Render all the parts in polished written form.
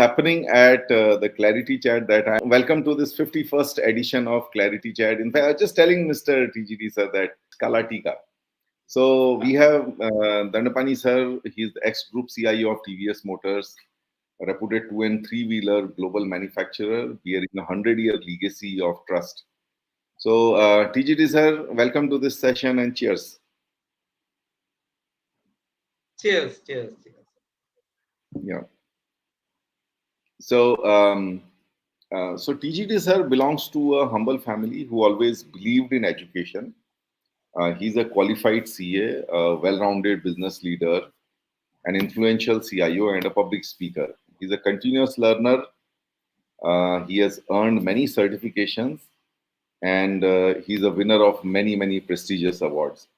happening at the ClariTea Chat that I welcome to this 51st edition of ClariTea Chat. In fact, I was just telling Mr. TGD sir that Kalatika. So we have Dhandapani sir. He's the ex-group CIO of TVS Motors, a reputed 2 and 3-wheeler global manufacturer, bearing a 100-year legacy of trust. So TGD sir, welcome to this session and cheers. Cheers, cheers, cheers. Yeah. So, so TGD sir belongs to a humble family who always believed in education. He's a qualified CA, a well-rounded business leader, an influential CIO, and a public speaker. He's a continuous learner. He has earned many certifications, and he's a winner of many prestigious awards.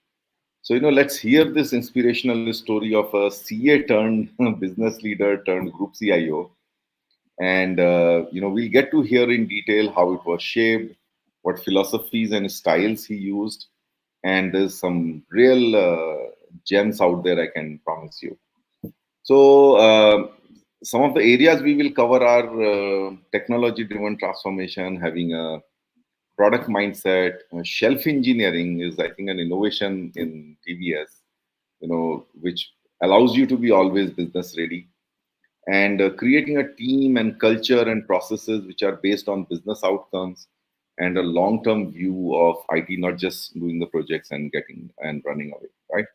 So, let's hear this inspirational story of a CA turned business leader turned group CIO. And, we'll get to hear in detail how it was shaped, what philosophies and styles he used. And there's some real gems out there, I can promise you. So, some of the areas we will cover are technology-driven transformation, having a product mindset. Shelf engineering is, I think, an innovation in TVS, which allows you to be always business ready. And creating a team and culture and processes which are based on business outcomes and a long-term view of IT, not just doing the projects and getting and running away, right?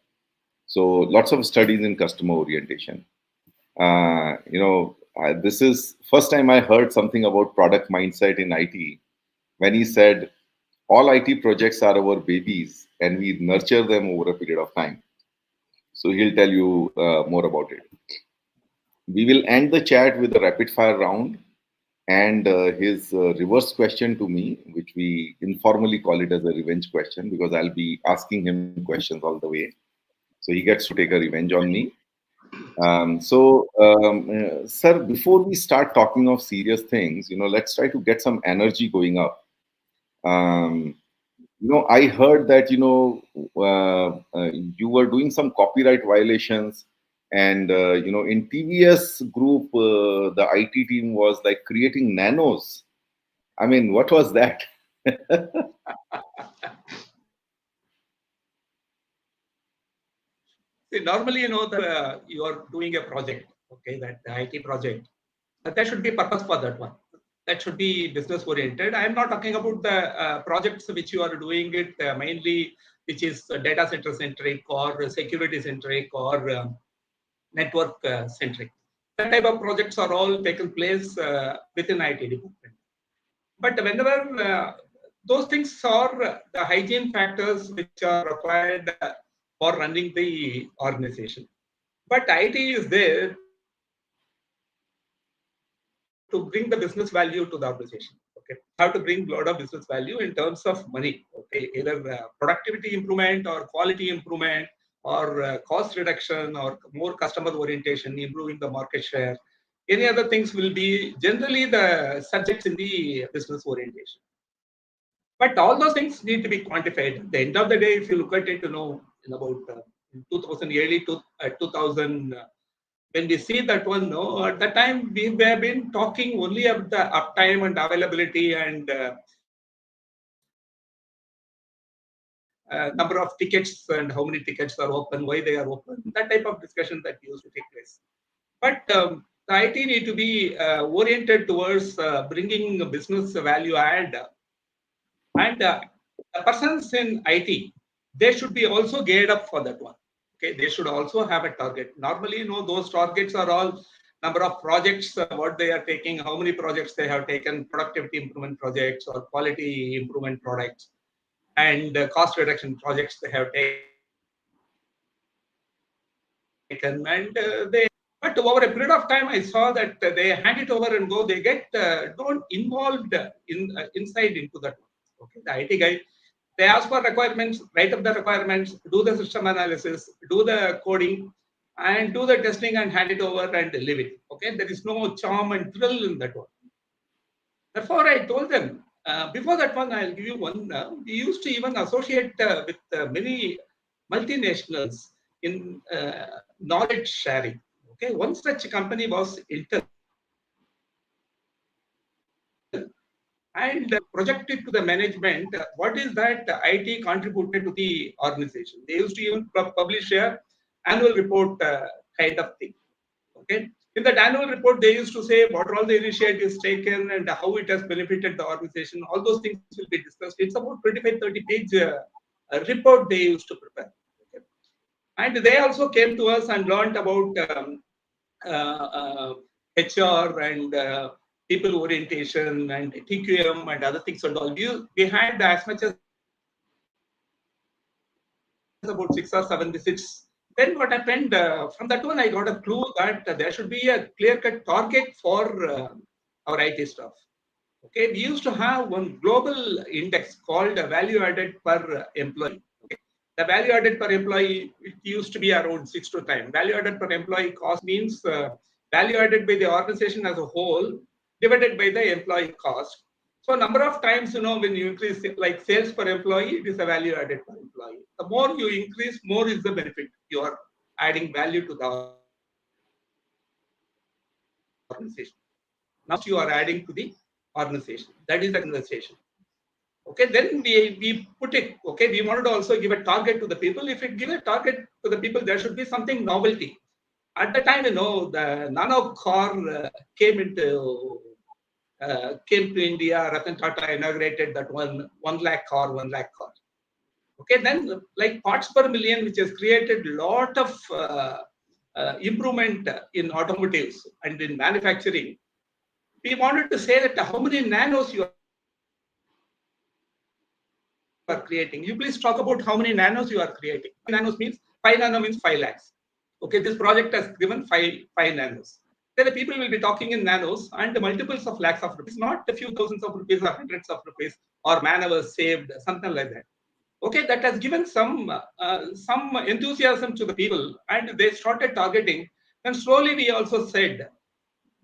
So lots of studies in customer orientation. This is first time I heard something about product mindset in IT when he said, all IT projects are our babies and we nurture them over a period of time. So he'll tell you more about it. We will end the chat with a rapid fire round and his reverse question to me, which we informally call it as a revenge question because I'll be asking him questions all the way. So he gets to take a revenge on me. Sir, before we start talking of serious things, let's try to get some energy going up. I heard that, you were doing some copyright violations. And, in TVS group, the IT team was like creating nanos. I mean, what was that? See, normally, that you are doing a project, okay, that the IT project, there should be purpose for that one. That should be business oriented. I am not talking about the projects which you are doing it mainly, which is data center centric or security centric or network centric. That type of projects are all taken place within IT department. But whenever those things are the hygiene factors which are required for running the organization. But IT is there to bring the business value to the organization. Okay, how to bring a lot of business value in terms of money. Okay, either productivity improvement or quality improvement or cost reduction or more customer orientation, improving the market share. Any other things will be generally the subjects in the business orientation. But all those things need to be quantified. At the end of the day, if you look at it, in about 2000, early 2000, when we see that one, at that time we have been talking only about the uptime and availability and number of tickets and how many tickets are open, why they are open, that type of discussion that used to take place. But the IT need to be oriented towards bringing business value add. And the persons in IT, they should be also geared up for that one. Okay, they should also have a target. Normally, those targets are all number of projects, what they are taking, how many projects they have taken, productivity improvement projects or quality improvement products, and cost reduction projects they have taken. And but over a period of time, I saw that they hand it over and go. They get don't involved inside into that. Okay, the IT guy, they ask for requirements, write up the requirements, do the system analysis, do the coding, and do the testing and hand it over and leave it. Okay, there is no charm and thrill in that one. Therefore, I told them, before that one, I'll give you one. We used to even associate with many multinationals in knowledge sharing. Okay, one such company was Intel. and project it to the management. What is that IT contributed to the organization? They used to even publish a annual report kind of thing. Okay. In that annual report, they used to say what are all the initiatives taken and how it has benefited the organization. All those things will be discussed. It's about 25-30 page report they used to prepare. Okay. And they also came to us and learned about HR and people orientation and TQM and other things and all. We had as much as about 6 or 7 visits. Then what happened? From that one, I got a clue that there should be a clear-cut target for our IT staff. Okay, we used to have one global index called value added per employee. Okay, the value added per employee, it used to be around 6 to 10. Value added per employee cost means value added by the organization as a whole divided by the employee cost. So number of times, when you increase like sales per employee, it is a value added per employee. The more you increase, more is the benefit. You are adding value to the organization. Now you are adding to the organization. That is the conversation. Okay, then we put it, okay, we wanted to also give a target to the people. If it give a target to the people, there should be something novelty. At the time, the Nano car came to India. Ratan Tata inaugurated that 1 lakh car, 1 lakh car. Okay, then like parts per million, which has created a lot of improvement in automotives and in manufacturing. We wanted to say that how many nanos you are creating. You please talk about how many nanos you are creating. Nanos means 5 nano means 5 lakhs. Okay, this project has given five nanos. Then the people will be talking in nanos and the multiples of lakhs of rupees, not a few thousands of rupees or hundreds of rupees or man hours saved, something like that. Okay, that has given some enthusiasm to the people and they started targeting. And slowly we also said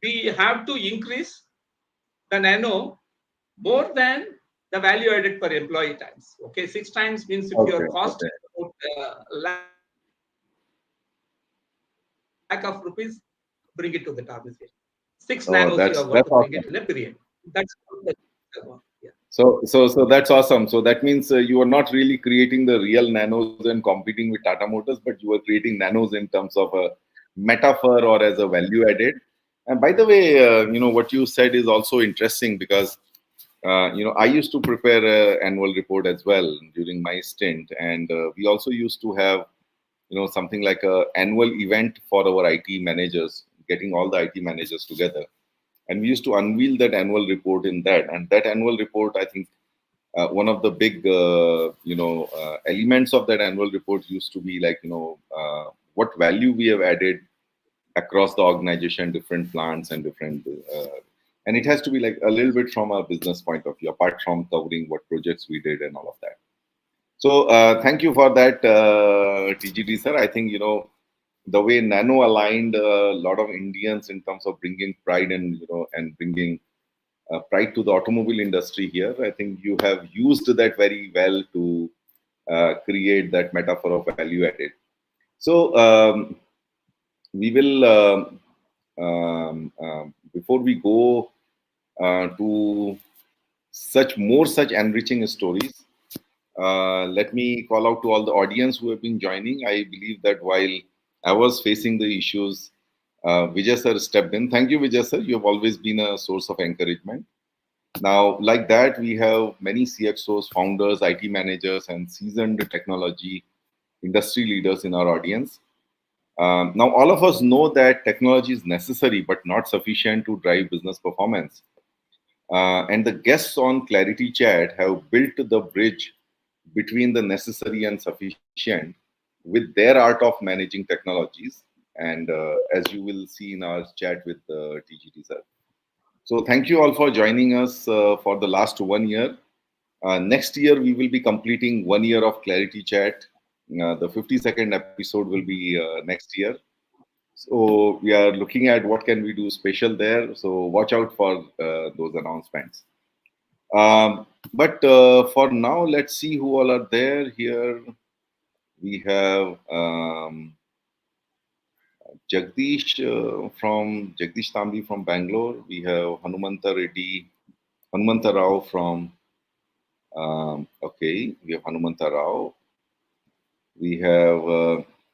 we have to increase the nano more than the value added per employee times. Okay, 6 times means if your cost is about lakh of rupees, bring it to the organization. 6 nanos you have got to bring it in a period. That's yeah. So that's awesome. So that means you are not really creating the real nanos and competing with Tata Motors, but you are creating nanos in terms of a metaphor or as a value added. And by the way, what you said is also interesting because I used to prepare an annual report as well during my stint, and we also used to have something like a annual event for our IT managers, getting all the IT managers together, and we used to unveil that annual report in that. And that annual report, I think, one of the big elements of that annual report used to be like what value we have added across the organization, different plants and different and it has to be like a little bit from a business point of view, apart from covering what projects we did and all of that. So thank you for that, TGT sir. I think the way Nano aligned a lot of Indians in terms of bringing pride and bringing pride to the automobile industry here. I think you have used that very well to create that metaphor of value added. So we will before we go to such enriching stories. Let me call out to all the audience who have been joining. I believe that while I was facing the issues, Vijay sir stepped in. Thank you, Vijay sir. You have always been a source of encouragement. Now, like that, we have many CXOs, founders, IT managers, and seasoned technology industry leaders in our audience. Now, all of us know that technology is necessary but not sufficient to drive business performance. And the guests on ClariTea Chat have built the bridge between the necessary and sufficient with their art of managing technologies. And as you will see in our chat with TGT sir. So thank you all for joining us for the last 1 year. Next year, we will be completing 1 year of ClariTea Chat. The 52nd episode will be next year. So we are looking at what can we do special there. So watch out for those announcements. But for now, let's see who all are there here. We have Jagdish Tambi from Bangalore. We have Hanumanta Reddy Hanumanta Rao from, okay, we have Hanumanta Rao. We have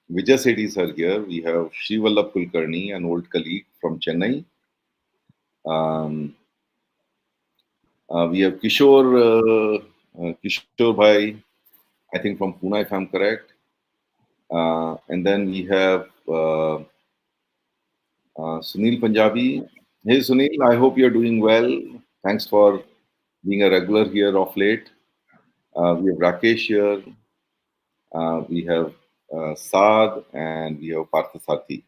Vijay Sethi sir here. We have Shivallabh Kulkarni, an old colleague from Chennai. Um, we have Kishore Bhai, I think from Pune, if I'm correct. And then we have Sunil Punjabi. Hey Sunil, I hope you're doing well. Thanks for being a regular here of late. We have Rakesh here. We have Saad, and we have Parthasarathy.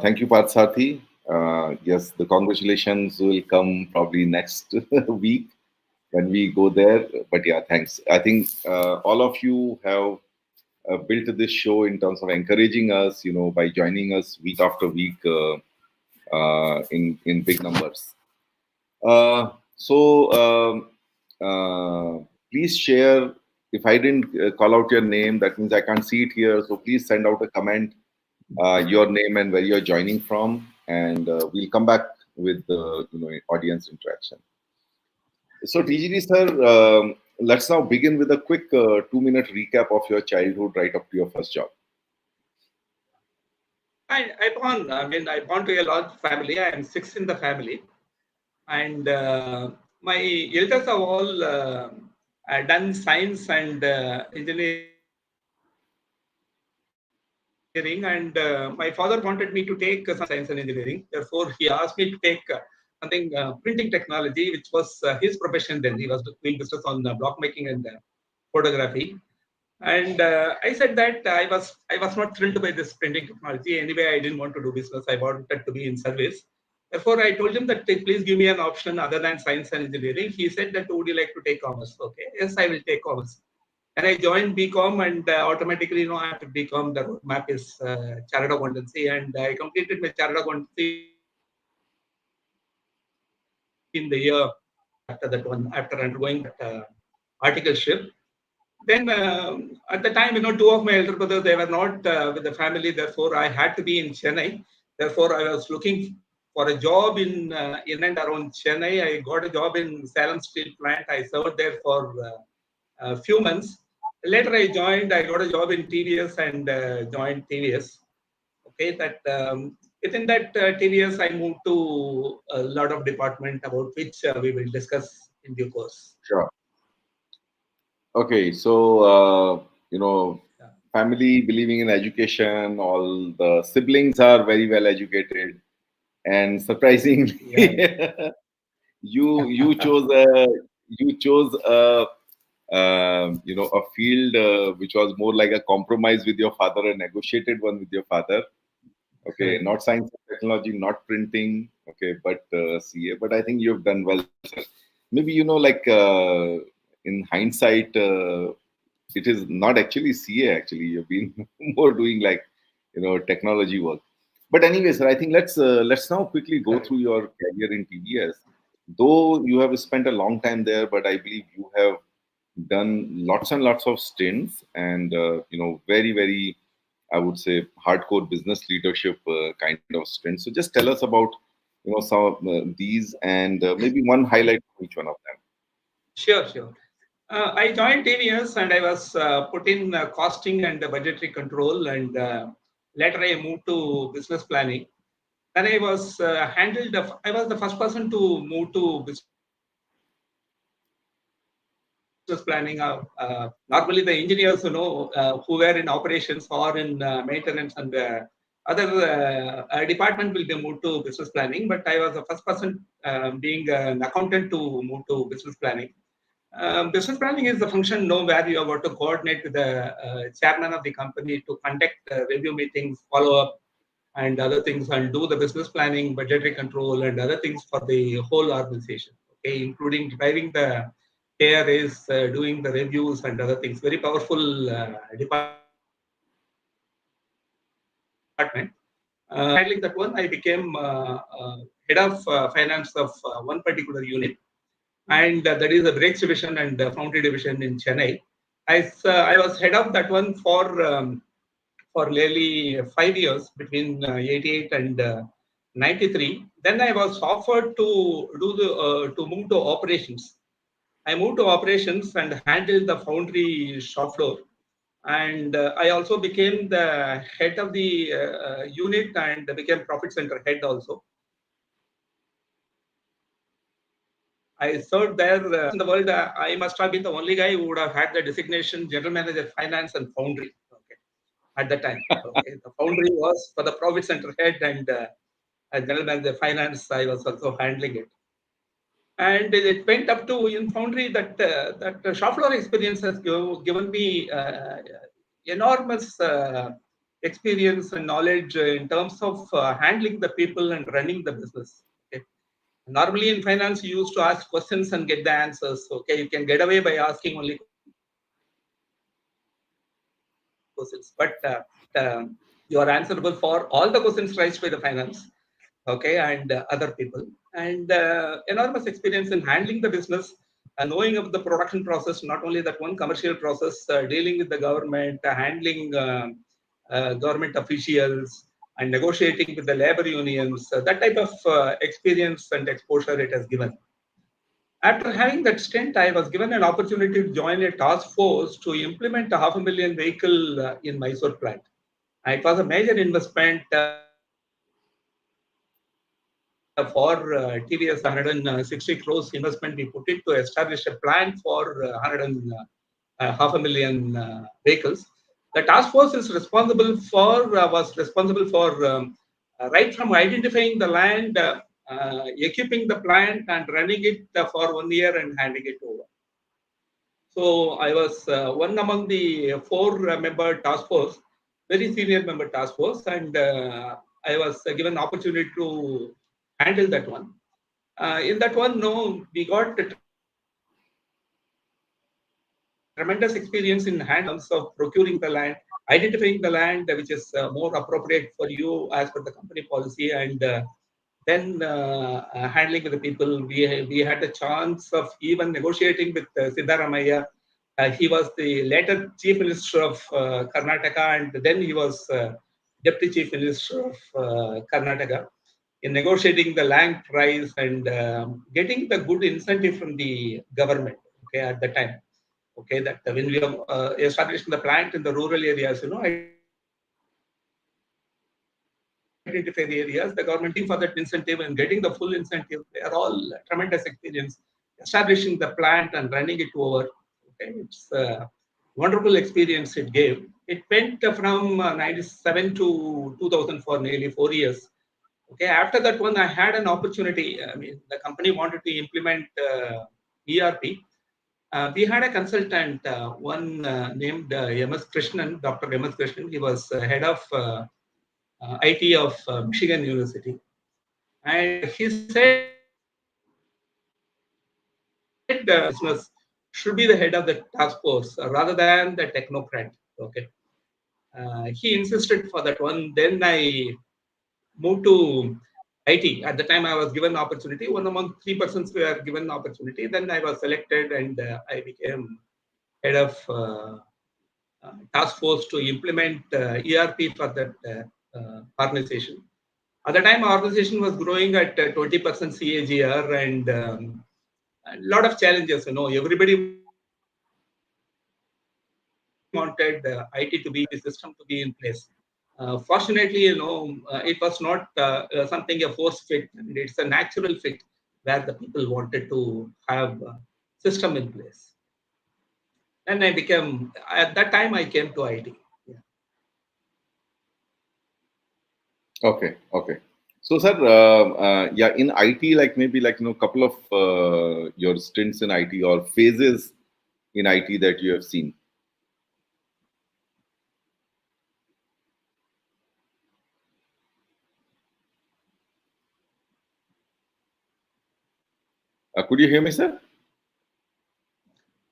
Thank you, Parthasarathy. Yes, the congratulations will come probably next week when we go there. But yeah, thanks. I think all of you have built this show in terms of encouraging us, by joining us week after week in big numbers. So please share. If I didn't call out your name, that means I can't see it here. So please send out a comment, your name and where you're joining from, and we'll come back with the audience interaction. So TGD sir, let's now begin with a quick 2-minute recap of your childhood right up to your first job. I born to a large family. I am sixth in the family, and my elders have all done science and engineering. And my father wanted me to take some science and engineering. Therefore, he asked me to take something printing technology, which was his profession then. He was doing business on block making and photography. And I said that I was not thrilled by this printing technology. Anyway, I didn't want to do business. I wanted to be in service. Therefore, I told him that please give me an option other than science and engineering. He said that would you like to take commerce? Okay, yes, I will take commerce. And I joined BCom, and automatically, after BCom, the roadmap is chartered accountancy, and I completed my chartered accountancy in the year after that one, after undergoing that articleship. Then at the time, two of my elder brothers, they were not with the family. Therefore, I had to be in Chennai. Therefore, I was looking for a job in and around Chennai. I got a job in Salem Steel Plant. I served there for a few months. Later, I got a job in TVS and joined TVS. Okay, that within that TVS, I moved to a lot of department about which we will discuss in due course. Sure. Okay, so family believing in education, all the siblings are very well educated, and surprisingly, you chose a field which was more like a compromise with your father, a negotiated one with your father. Okay, not science and technology, not printing. Okay, but CA. But I think you've done well, sir. Maybe like in hindsight, it is not actually CA. Actually, you've been more doing like technology work. But anyways, sir, I think let's now quickly go through your career in TVS. Though you have spent a long time there, but I believe you have done lots and lots of stints and very very, I would say, hardcore business leadership kind of stints. So just tell us about some of these and maybe one highlight for each one of them. Sure. I joined TVS and I was put in costing and budgetary control, and later I moved to business planning. Then I was I was the first person to move to business planning. Normally, the engineers, who were in operations or in maintenance and other department will be moved to business planning. But I was the first person, being an accountant, to move to business planning. Business planning is the function where you are going to coordinate with the chairman of the company to conduct review meetings, follow up, and other things, and do the business planning, budgetary control, and other things for the whole organization. Okay, including driving the KRAs, doing the reviews and other things. Very powerful department. Handling that one, I became head of finance of one particular unit, and that is the brakes division and the foundry division in Chennai. I was head of that one for nearly 5 years, between 88 and 93. Then I was offered to do to move to operations. I moved to operations and handled the foundry shop floor. And I also became the head of the unit and became profit center head also. I served there in the world. I must have been the only guy who would have had the designation general manager finance and foundry. Okay, at the time. Okay, the foundry was for the profit center head, and as general manager finance, I was also handling it. And it went up to in foundry that that shop floor experience has given me enormous experience and knowledge in terms of handling the people and running the business. Okay. Normally in finance, you used to ask questions and get the answers. Okay, you can get away by asking only questions, but you are answerable for all the questions raised by the finance. Okay, and other people, and enormous experience in handling the business, knowing of the production process, not only that one commercial process, dealing with the government, handling government officials, and negotiating with the labor unions. That type of experience and exposure it has given. After having that stint, I was given an opportunity to join a task force to implement a 500,000 vehicle in Mysore plant. It was a major investment for TVS, 160 crores investment we put it to establish a plant for 500,000 vehicles. The task force is responsible for was responsible for right from identifying the land, equipping the plant, and running it for 1 year and handing it over. So I was one among the four-member task force, very senior member task force, and I was given opportunity to handle that one. In that one, no, we got tremendous experience in hands of procuring the land, identifying the land which is more appropriate for you as per the company policy, and then handling with the people. We had the chance of even negotiating with Siddaramaiah. He was the later chief minister of Karnataka, and then he was deputy chief minister of Karnataka, in negotiating the land price and getting the good incentive from the government. Okay, at the time. Okay, that when we are establishing the plant in the rural areas, identify the areas, the government for that incentive and getting the full incentive, they are all tremendous experience. Establishing the plant and running it over. Okay, it's a wonderful experience it gave. It went from 97 to 2004, nearly 4 years. Okay, after that one, I had an opportunity. I mean, the company wanted to implement ERP. We had a consultant, one named MS Krishnan, Dr. MS Krishnan. He was head of IT of Michigan University. And he said business should be the head of the task force rather than the technocrat. Okay. He insisted for that one. Then I moved to IT. At the time, I was given opportunity. One among three persons were given opportunity. Then I was selected, and I became head of task force to implement ERP for that organization. At the time, our organization was growing at 20% CAGR, and a lot of challenges. Everybody wanted IT to be the system to be in place. Fortunately, it was not something a force fit. It's a natural fit where the people wanted to have a system in place. And I became, at that time, I came to IT. Yeah. Okay, okay. So, sir, yeah, in IT, like maybe like couple of your stints in IT or phases in IT that you have seen. Could you hear me, sir?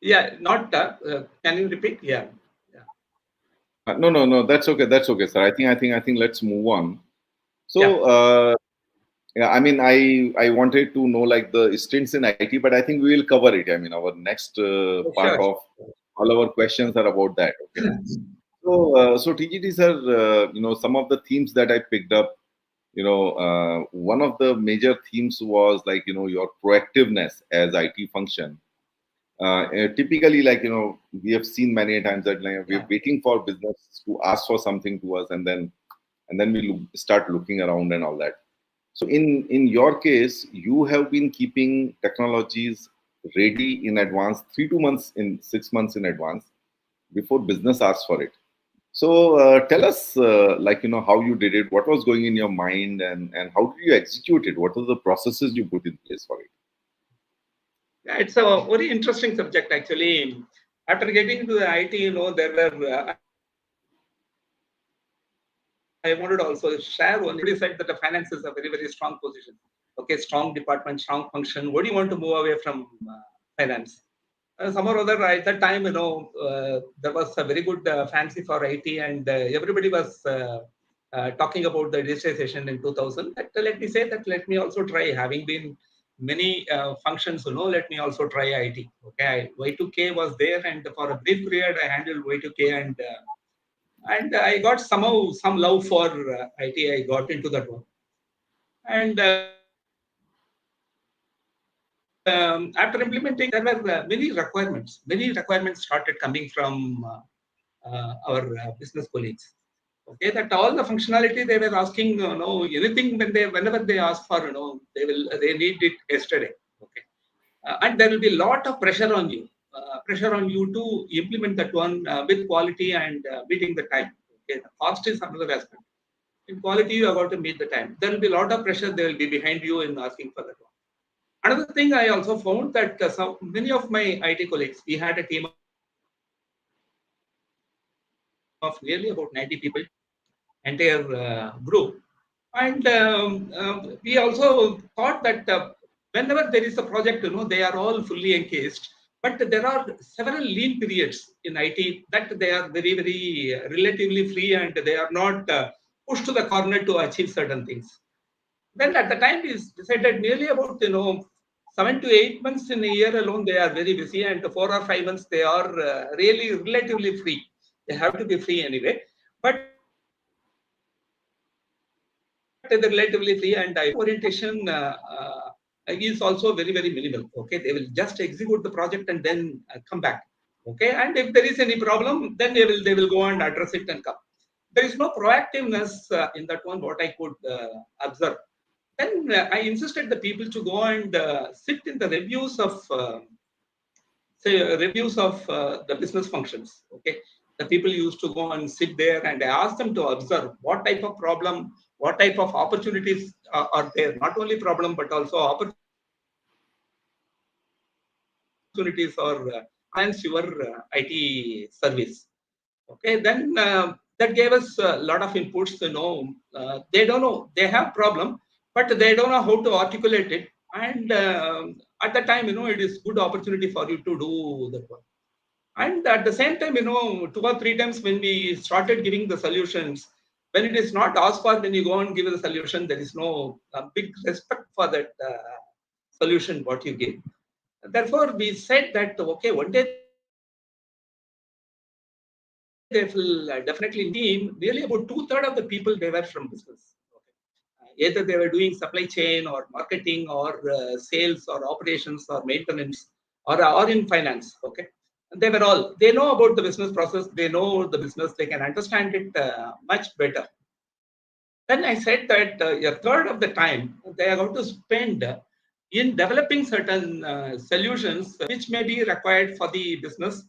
Yeah, not. Can you repeat? Yeah. No. That's okay. That's okay, sir. I think. Let's move on. So, yeah, I mean, I wanted to know like the stints in IT, but I think we will cover it. I mean, our next part Sure. of all our questions are about that. Okay. So, TGT, sir, some of the themes that I picked up, one of the major themes was like, your proactiveness as IT function. Typically, like, we have seen many times that like, we're waiting for business to ask for something to us, and then we start looking around and all that. So in your case, you have been keeping technologies ready in advance, 3 2 months in 6 months in advance, before business asks for it. So tell us, like, how you did it, what was going in your mind, and how did you execute it? What are the processes you put in place for it? Yeah, it's a very interesting subject actually. After getting into the IT, there were I wanted to also share one. You said that the finance is a very, very strong position. Okay, strong department, strong function. What do you want to move away from finance? Some or other, at that time, there was a very good fancy for IT, and everybody was talking about the digitization in 2000. But let me say that let me also try, having been many functions, let me also try IT. Okay, Y2K was there, and for a brief period, I handled Y2K, and I got somehow some love for IT. I got into that one, and after implementing, there were many requirements. Many requirements started coming from our business colleagues. Okay, that all the functionality they were asking, anything whenever they ask for, they need it yesterday. Okay, and there will be a lot of pressure on you. Pressure on you to implement that one with quality and meeting the time. Okay, the cost is another aspect. In quality, you are going to meet the time. There will be a lot of pressure. They will be behind you in asking for that one. Another thing I also found that many of my IT colleagues, we had a team of nearly about 90 people, entire group. And we also thought that whenever there is a project, they are all fully engaged. But there are several lean periods in IT that they are very, very relatively free, and they are not pushed to the corner to achieve certain things. Then at the time we decided nearly about 7 to 8 months in a year alone they are very busy, and 4 or 5 months they are really relatively free. They have to be free anyway, but they're relatively free, and orientation is also very, very minimal. Okay, they will just execute the project and then come back. Okay, and if there is any problem, then they will go and address it and come. There is no proactiveness in that one. What I could observe. Then I insisted the people to go and sit in the reviews of the business functions. Okay, the people used to go and sit there, and I asked them to observe what type of problem, what type of opportunities are there. Not only problem, but also opportunities or enhance your IT service. Okay, then that gave us a lot of inputs. They don't know, they have problem, but they don't know how to articulate it. And at that time, it is good opportunity for you to do that one. And at the same time, 2 or 3 times when we started giving the solutions, when it is not asked for, when you go and give the solution, there is no big respect for that solution what you give. Therefore, we said that okay, one day they will definitely need nearly about 2/3 of the people they were from business. Okay. Either they were doing supply chain or marketing or sales or operations or maintenance or in finance. Okay, and they were all, they know about the business process, they know the business, they can understand it much better. Then I said that a third of the time they are going to spend in developing certain solutions which may be required for the business,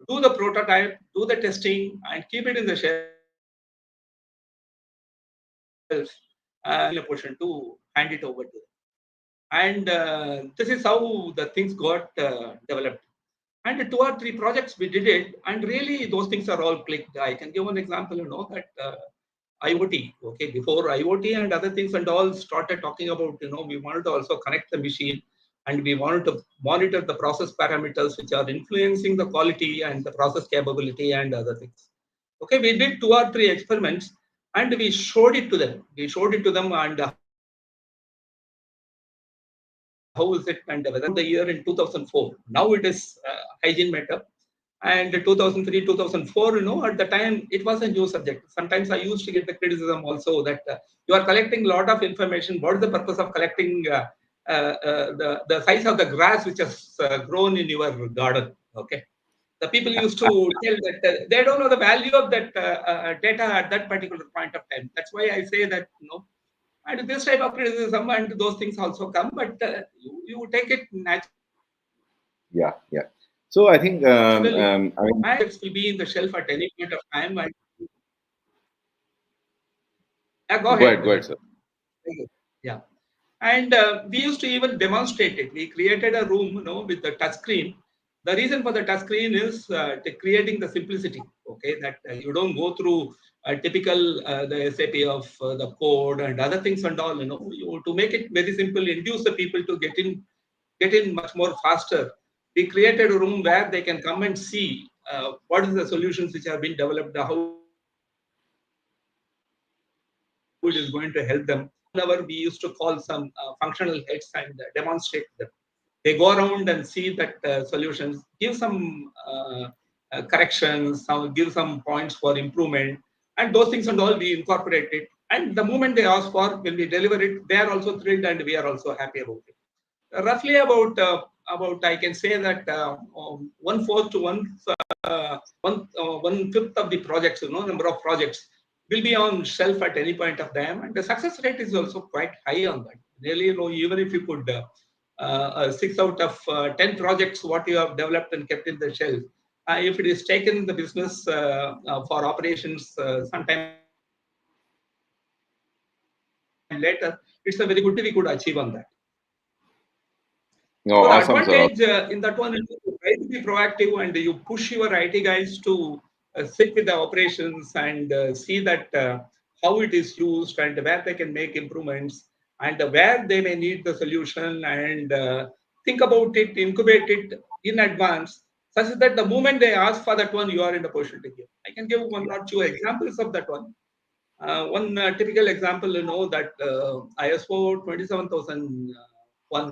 do the prototype, do the testing, and keep it in the shelf in a position to hand it over to them. And this is how the things got developed. And 2 or 3 projects we did it, and really those things are all clicked. I can give one example, that IoT. Okay, before IoT and other things and all started talking about, we wanted to also connect the machine, and we wanted to monitor the process parameters which are influencing the quality and the process capability and other things. Okay, we did 2 or 3 experiments, and we showed it to them. We showed it to them, and how is it? And within the year in 2004, now it is hygiene matter. And 2003, 2004, at the time, it was a new subject. Sometimes I used to get the criticism also that you are collecting a lot of information. What is the purpose of collecting the size of the grass which has grown in your garden? Okay. The people used to tell that they don't know the value of that data at that particular point of time. That's why I say that, and this type of criticism and those things also come, but you take it naturally. Yeah, yeah. So I think I mean, And it will be in the shelf at any point of time. And, go go ahead. ahead, go ahead, sir. Yeah. And we used to even demonstrate it. We created a room, with the touch screen. The reason for the touch screen is creating the simplicity. Okay, that you don't go through typical the SAP of the code and other things and all. You to make it very simple, induce the people to get in much more faster. We created a room where they can come and see what is the solutions which have been developed, how it is going to help them. Whenever we used to call some functional heads and demonstrate them. They go around and see that solutions, give some corrections, give some points for improvement, and those things and all we incorporate it. And the moment they ask for, when we deliver it, they are also thrilled and we are also happy about it. Roughly about I can say that 1/4 to 1/5 of the projects, number of projects will be on shelf at any point of time, and the success rate is also quite high on that. Really, even if you could 6 out of 10 projects what you have developed and kept in the shelf, if it is taken in the business for operations sometime later, it's a very good thing we could achieve on that. No, So the awesome, sir. advantage in that one is to try to be proactive and you push your IT guys to sit with the operations and see that how it is used and where they can make improvements and where they may need the solution and think about it, incubate it in advance, such that the moment they ask for that one, you are in the position to give. I can give one or two examples of that one. One typical example, that ISO 27001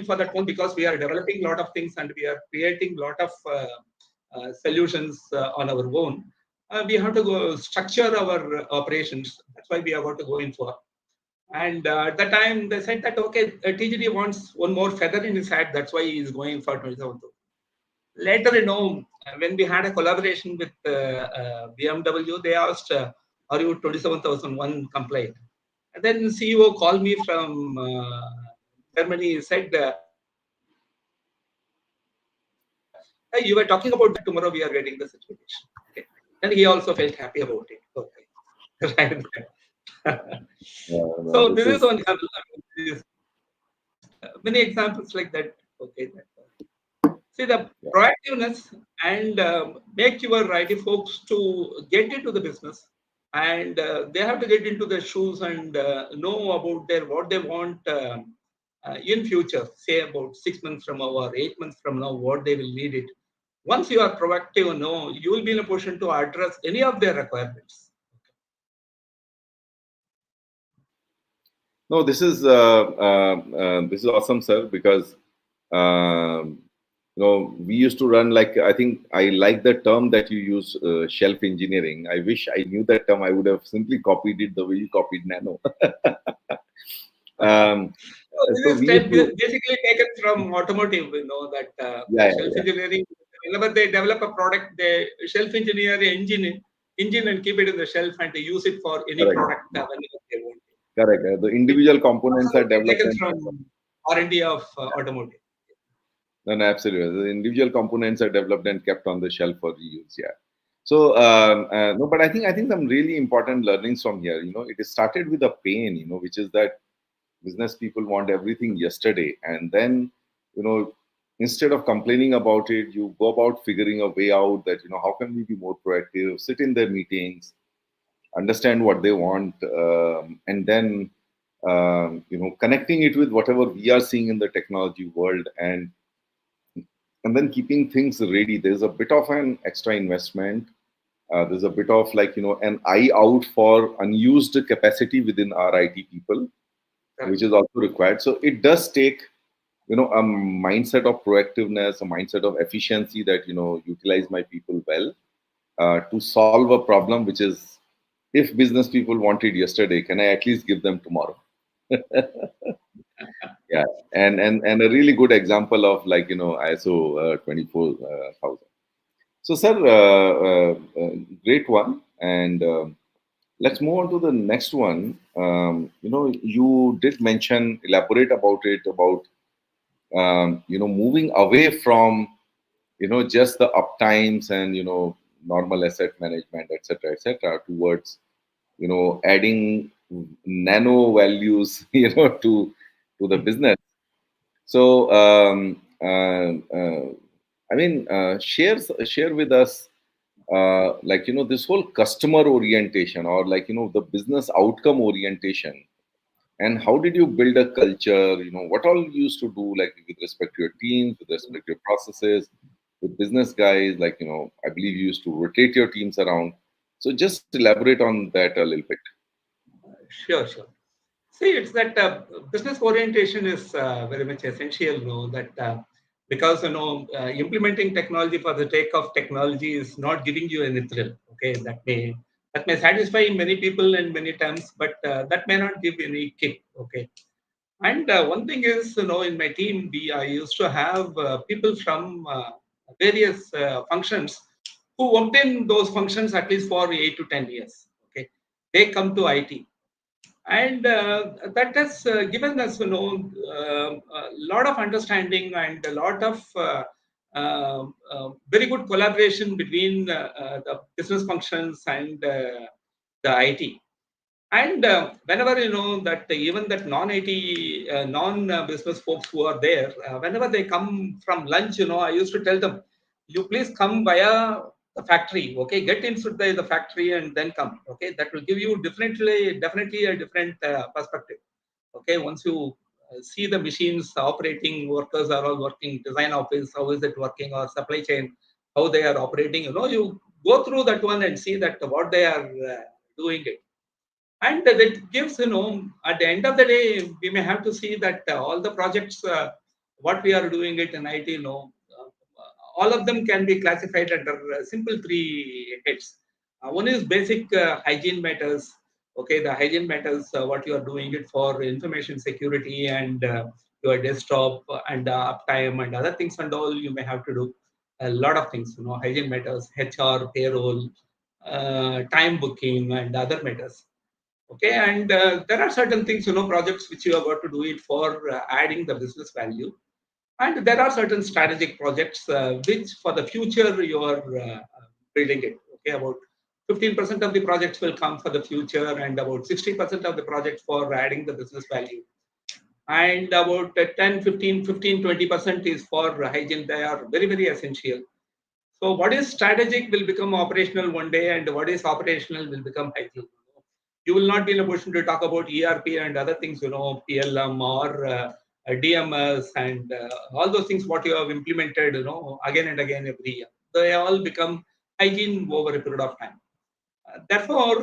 for that one because we are developing a lot of things and we are creating a lot of solutions on our own. We have to go structure our operations. That's why we are going to go in for. And at the time, they said that, okay, TGD wants one more feather in his hat. That's why he is going for 27. Later, when we had a collaboration with BMW, they asked, are you 27001 compliant? And then CEO called me from Germany, said, hey, you were talking about that, tomorrow we are getting the certification. Okay. And he also felt happy about it. Okay. So this is one example. Many examples like that. Okay. See the proactiveness and make your IT folks to get into the business, and they have to get into the shoes and know about what they want in future. Say about 6 months from now or 8 months from now, what they will need it. Once you are proactive, you will be in a position to address any of their requirements. No, this is awesome, sir, because we used to run like, I think I like the term that you use, shelf engineering. I wish I knew that term. I would have simply copied it the way you copied Nano. This is basically taken from automotive, that shelf engineering. Whenever they develop a product, they shelf engineer the engine and keep it in the shelf and they use it for any product whenever they want. Correct. The individual components are developed taken from R&D of automotive. No, absolutely. The individual components are developed and kept on the shelf for reuse. Yeah. So no, but I think some really important learnings from here. It started with a pain. Which is that business people want everything yesterday, and then instead of complaining about it, you go about figuring a way out that how can we be more proactive, sit in their meetings, understand what they want, and then connecting it with whatever we are seeing in the technology world, and then keeping things ready. There's a bit of an extra investment. There's a bit of an eye out for unused capacity within our IT people, which is also required. So it does take a mindset of proactiveness, a mindset of efficiency that, utilize my people well to solve a problem, which is, if business people wanted yesterday, can I at least give them tomorrow? Yeah, and a really good example of, like, ISO 24,000. So, sir, great one. And let's move on to the next one. You did mention, elaborate about it, about moving away from just the uptimes and normal asset management, etc., towards adding nano values to the business. So I mean, share with us, like, this whole customer orientation, or, like, the business outcome orientation, and how did you build a culture? What all you used to do, like, with respect to your teams, with respect to your processes, with business guys, like, I believe you used to rotate your teams around. So just elaborate on that a little bit. Sure, sure. See, it's that business orientation is very much essential, that because, implementing technology for the sake of technology is not giving you any thrill. Okay, that may satisfy many people and many times, but that may not give any kick. Okay, and one thing is, in my team, I used to have people from various functions who worked in those functions at least for 8 to 10 years. Okay, they come to IT, and that has given us, a lot of understanding and a lot of very good collaboration between the business functions and the IT. And whenever that even that non-IT, non-business folks who are there, whenever they come from lunch, I used to tell them, you please come via the factory, okay? Get into the factory and then come, okay? That will give you definitely a different perspective, okay? Once you see the machines operating, workers are all working, design office, how is it working, or supply chain, how they are operating, you go through that one and see that what they are doing it. And that gives, at the end of the day, we may have to see that all the projects, what we are doing it in IT, all of them can be classified under simple three heads. One is basic hygiene matters. Okay, the hygiene matters, what you are doing it for information security and your desktop and uptime and other things and all, you may have to do a lot of things. Hygiene matters, HR, payroll, time booking, and other matters. Okay, and there are certain things, projects which you have got to do it for adding the business value, and there are certain strategic projects which for the future you are building it. Okay, about 15% of the projects will come for the future, and about 60% of the projects for adding the business value, and about 10, 15, 15, 20% is for hygiene. They are very, very essential. So what is strategic will become operational one day, and what is operational will become hygiene. You will not be in a position to talk about ERP and other things, PLM or DMS and all those things what you have implemented, again and again every year. They all become hygiene over a period of time. Therefore,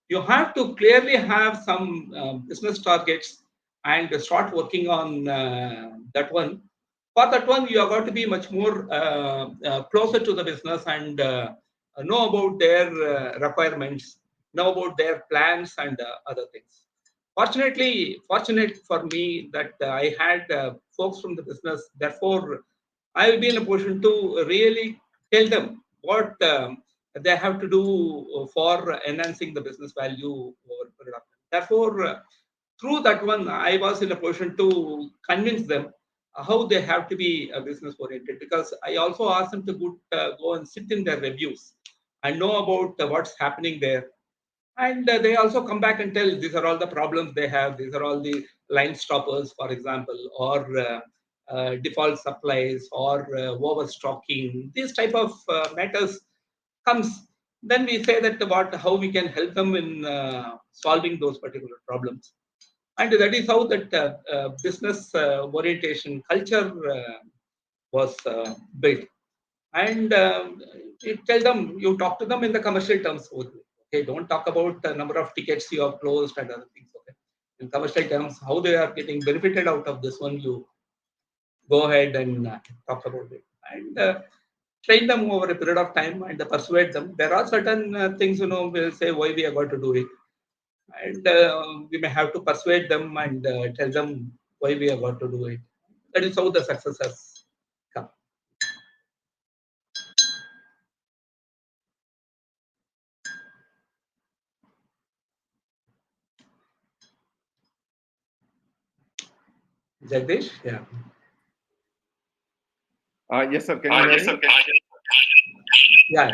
you have to clearly have some business targets and start working on that one. For that one, you are going to be much more closer to the business and know about their requirements, know about their plans and other things. Fortunate for me that I had folks from the business. Therefore, I will be in a position to really tell them what they have to do for enhancing the business value over product. Therefore, through that one, I was in a position to convince them how they have to be business oriented, because I also asked them to go and sit in their reviews and know about what's happening there. And they also come back and tell these are all the problems they have. These are all the line stoppers, for example, or default supplies or overstocking. These type of matters comes. Then we say that about how we can help them in solving those particular problems. And that is how that business orientation culture was built. And you tell them, you talk to them in the commercial terms only. Okay, don't talk about the number of tickets you have closed and other things. Okay, in commercial terms, how they are getting benefited out of this one, you go ahead and talk about it and train them over a period of time and persuade them. There are certain things, we'll say why we are going to do it. And we may have to persuade them and tell them why we are going to do it. That is how the success has come. Jagdish? Yeah. Yes, sir. Can you hear me? Yeah.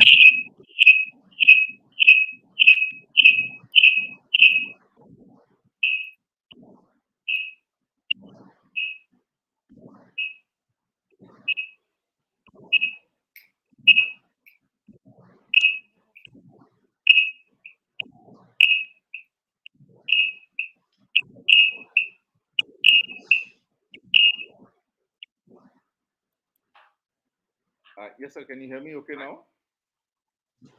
Yes, sir. Can you hear me okay now?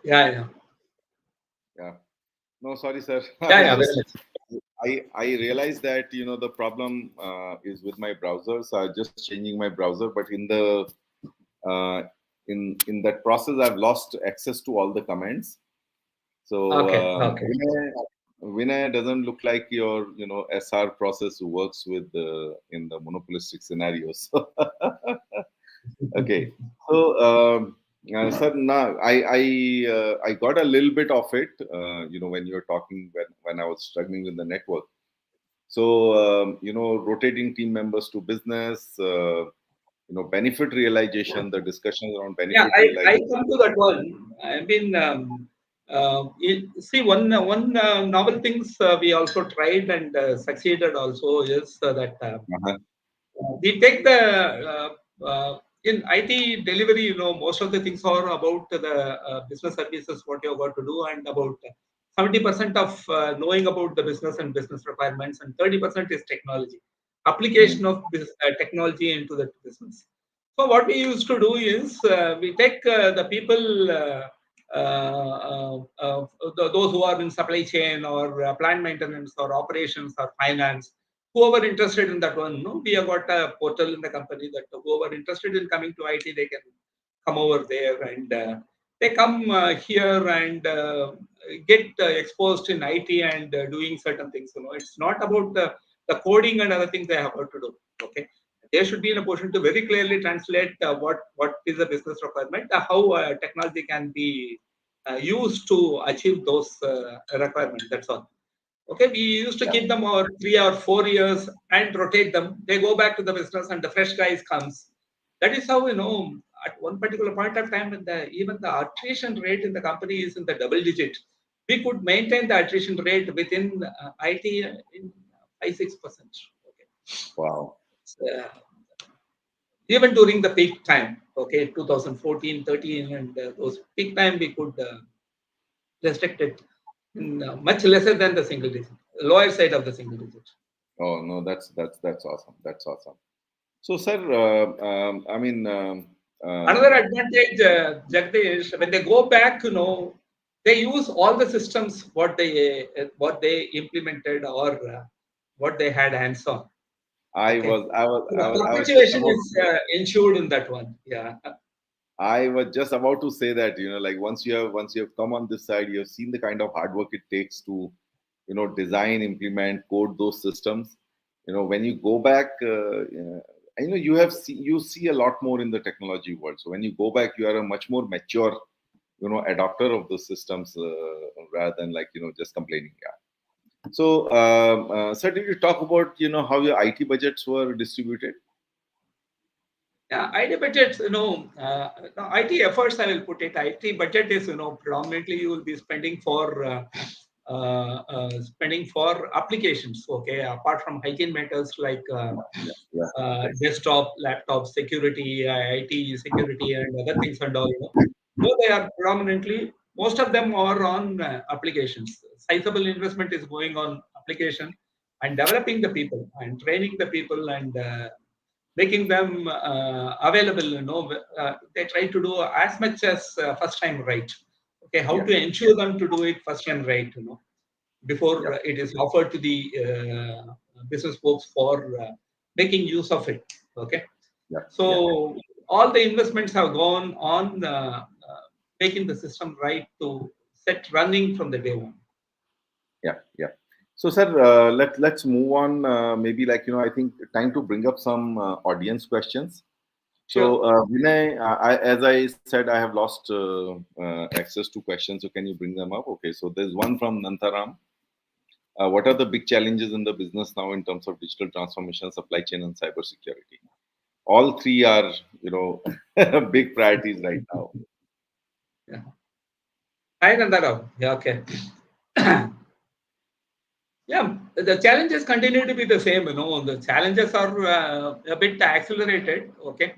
Yeah, yeah. Yeah. No, sorry, sir. Yeah, yeah, very much. I realized that the problem is with my browser, so I'm just changing my browser. But uh, in that process, I've lost access to all the comments. So Okay, okay. Vinay doesn't look like your SR process who works with in the monopolistic scenarios. Okay. So, sir, now I got a little bit of it. When you're talking when I was struggling with the network. So, rotating team members to business, benefit realization, the discussions around Yeah, benefit I realization. come to that one. I've been see one novel things we also tried and succeeded also is that Uh-huh. we take the in IT delivery, most of the things are about the business services, what you're going to do, and about 70% of knowing about the business and business requirements, and 30% is technology, application Mm. of technology into the business. So what we used to do is we take the people, those who are in supply chain or plant maintenance or operations or finance, whoever interested in that one, no, we have got a portal in the company that whoever interested in coming to IT, they can come over there and they come here and get exposed in IT and doing certain things. It's not about the coding and other things they have to do. Okay, they should be in a position to very clearly translate what is the business requirement, how technology can be used to achieve those requirements. That's all. Okay, we used to Yeah. keep them over 3 or 4 years and rotate them. They go back to the business and the fresh guys comes. That is how, at one particular point of time, when even the attrition rate in the company is in the double digit, we could maintain the attrition rate within IT in 5-6%. Okay. Wow. Uh, Even during the peak time, okay, 2014, 13, and those peak time, we could restrict it much lesser than the single digit, lower side of the single digit. Oh no, that's awesome. That's awesome. So, sir, I mean, Another advantage, Jagdish, when they go back, they use all the systems what they implemented or what they had hands on. I Okay, was I was so I the was I was just perpetuation about is ensured in that one. Yeah, I was just about to say that, like once you have come on this side, you have seen the kind of hard work it takes to, design, implement, code those systems. When you go back, you see a lot more in the technology world. So when you go back, you are a much more mature, adopter of those systems rather than like just complaining. Yeah. So, sir, did you talk about how your IT budgets were distributed? yeah. IT budgets, no, IT efforts. I will put it. IT budget is, predominantly you will be spending for applications. Okay, apart from hygiene matters like Yeah, yeah, desktop, laptop security, IT security, and other things and all. So they are predominantly, most of them are on applications. Sizable investment is going on application and developing the people and training the people and making them available. They try to do as much as first time right. Okay, how yeah, to ensure them to do it first time right. Before yeah, it is offered to the business folks for making use of it. Okay. So all the investments have gone on making the system right to set running from the day one. Yeah. So, sir, let's move on. Maybe I think time to bring up some audience questions. Sure. So, Vinay, as I said, I have lost access to questions. So, can you bring them up? Okay. So, there's one from Nantha Ram. What are the big challenges in the business now in terms of digital transformation, supply chain, and cybersecurity? All three are, big priorities right now. Yeah. Hi, Nandara. Yeah, okay. Yeah, the challenges continue to be the same. The challenges are a bit accelerated. Okay,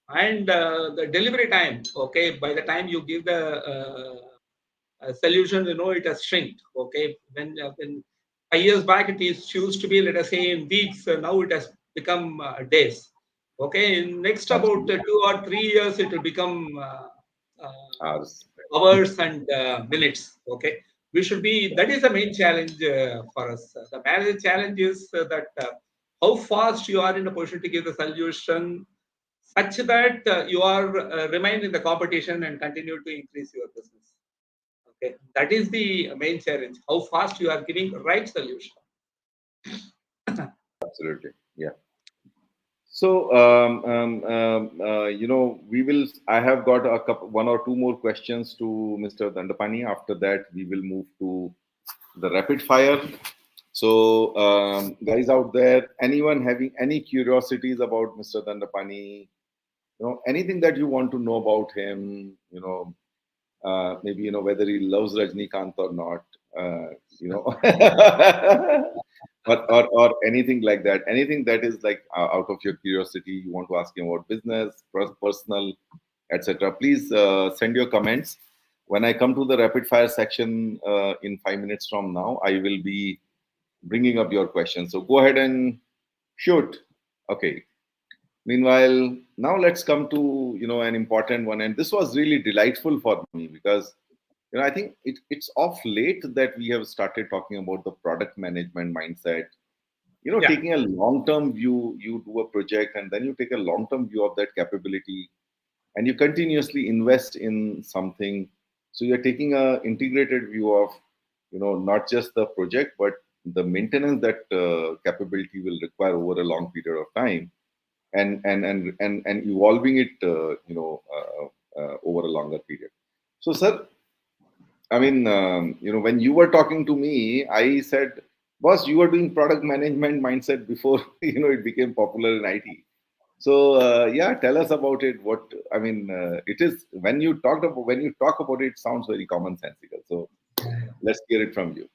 and the delivery time. Okay, by the time you give the solution, it has shrunk. Okay, when 5 years back it used to be, let us say, in weeks. Now it has become days. Okay, in next about Absolutely. 2 or 3 years, it will become Ours. hours and minutes. Okay, we should be. That is the main challenge for us. The major challenge is that how fast you are in a position to give the solution, such that you are remain in the competition and continue to increase your business. Okay, that is the main challenge. How fast you are giving the right solution. Absolutely. Yeah. So, we will. I have got one or two more questions to Mr. Dhandapani. After that, we will move to the rapid fire. So, guys out there, anyone having any curiosities about Mr. Dhandapani, anything that you want to know about him, maybe whether he loves Rajnikant or not, you know, or anything like that. Anything that is like out of your curiosity, you want to ask him about business, personal, etc. Please send your comments. When I come to the rapid fire section in 5 minutes from now, I will be bringing up your questions. So go ahead and shoot. Okay. Meanwhile, now let's come to an important one, and this was really delightful for me because I think it's off late that we have started talking about the product management mindset. Yeah. Taking a long-term view, you do a project and then you take a long-term view of that capability, and you continuously invest in something. So you're taking a integrated view of not just the project but the maintenance that capability will require over a long period of time, and evolving it over a longer period. So, sir, I mean, when you were talking to me, I said, boss, you were doing product management mindset before it became popular in IT. So yeah, tell us about it. What I mean, it is when you talk about it, it sounds very commonsensical. So let's hear it from you.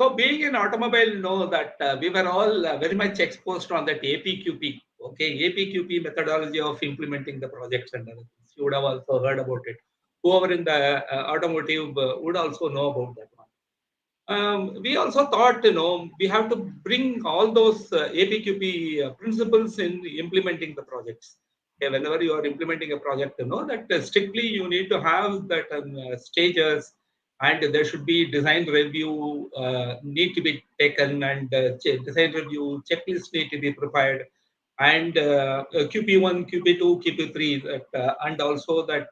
So being in automobile, that we were all very much exposed on that APQP. Okay, APQP methodology of implementing the projects and other things. You would have also heard about it. Whoever in the automotive would also know about that one. We also thought, we have to bring all those APQP principles in implementing the projects. Okay, whenever you are implementing a project, that strictly you need to have that stages, and there should be design review need to be taken, and design review checklists need to be prepared, and QP1, QP2, QP3, and also that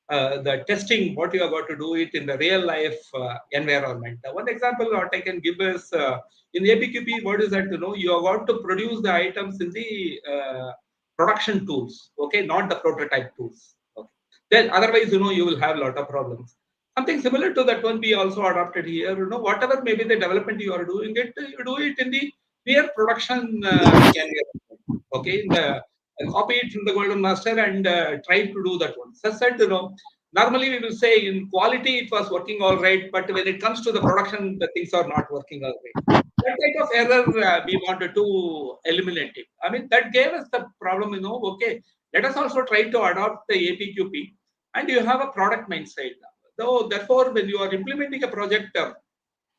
the testing, what you are going to do it in the real life environment. One example what I can give is in APQP, what is that? You are going to produce the items in the production tools, okay, not the prototype tools. Okay. Then otherwise, you will have a lot of problems. Something similar to that one we also adopted here. Whatever maybe the development you are doing it, you do it in the near production environment. Okay, in the copy it from the golden master and try to do that one. Such that normally we will say in quality it was working all right, but when it comes to the production, the things are not working all right. That type of error we wanted to eliminate it. I mean, that gave us the problem. Okay, let us also try to adopt the APQP, and you have a product mindset. Though, therefore, when you are implementing a project,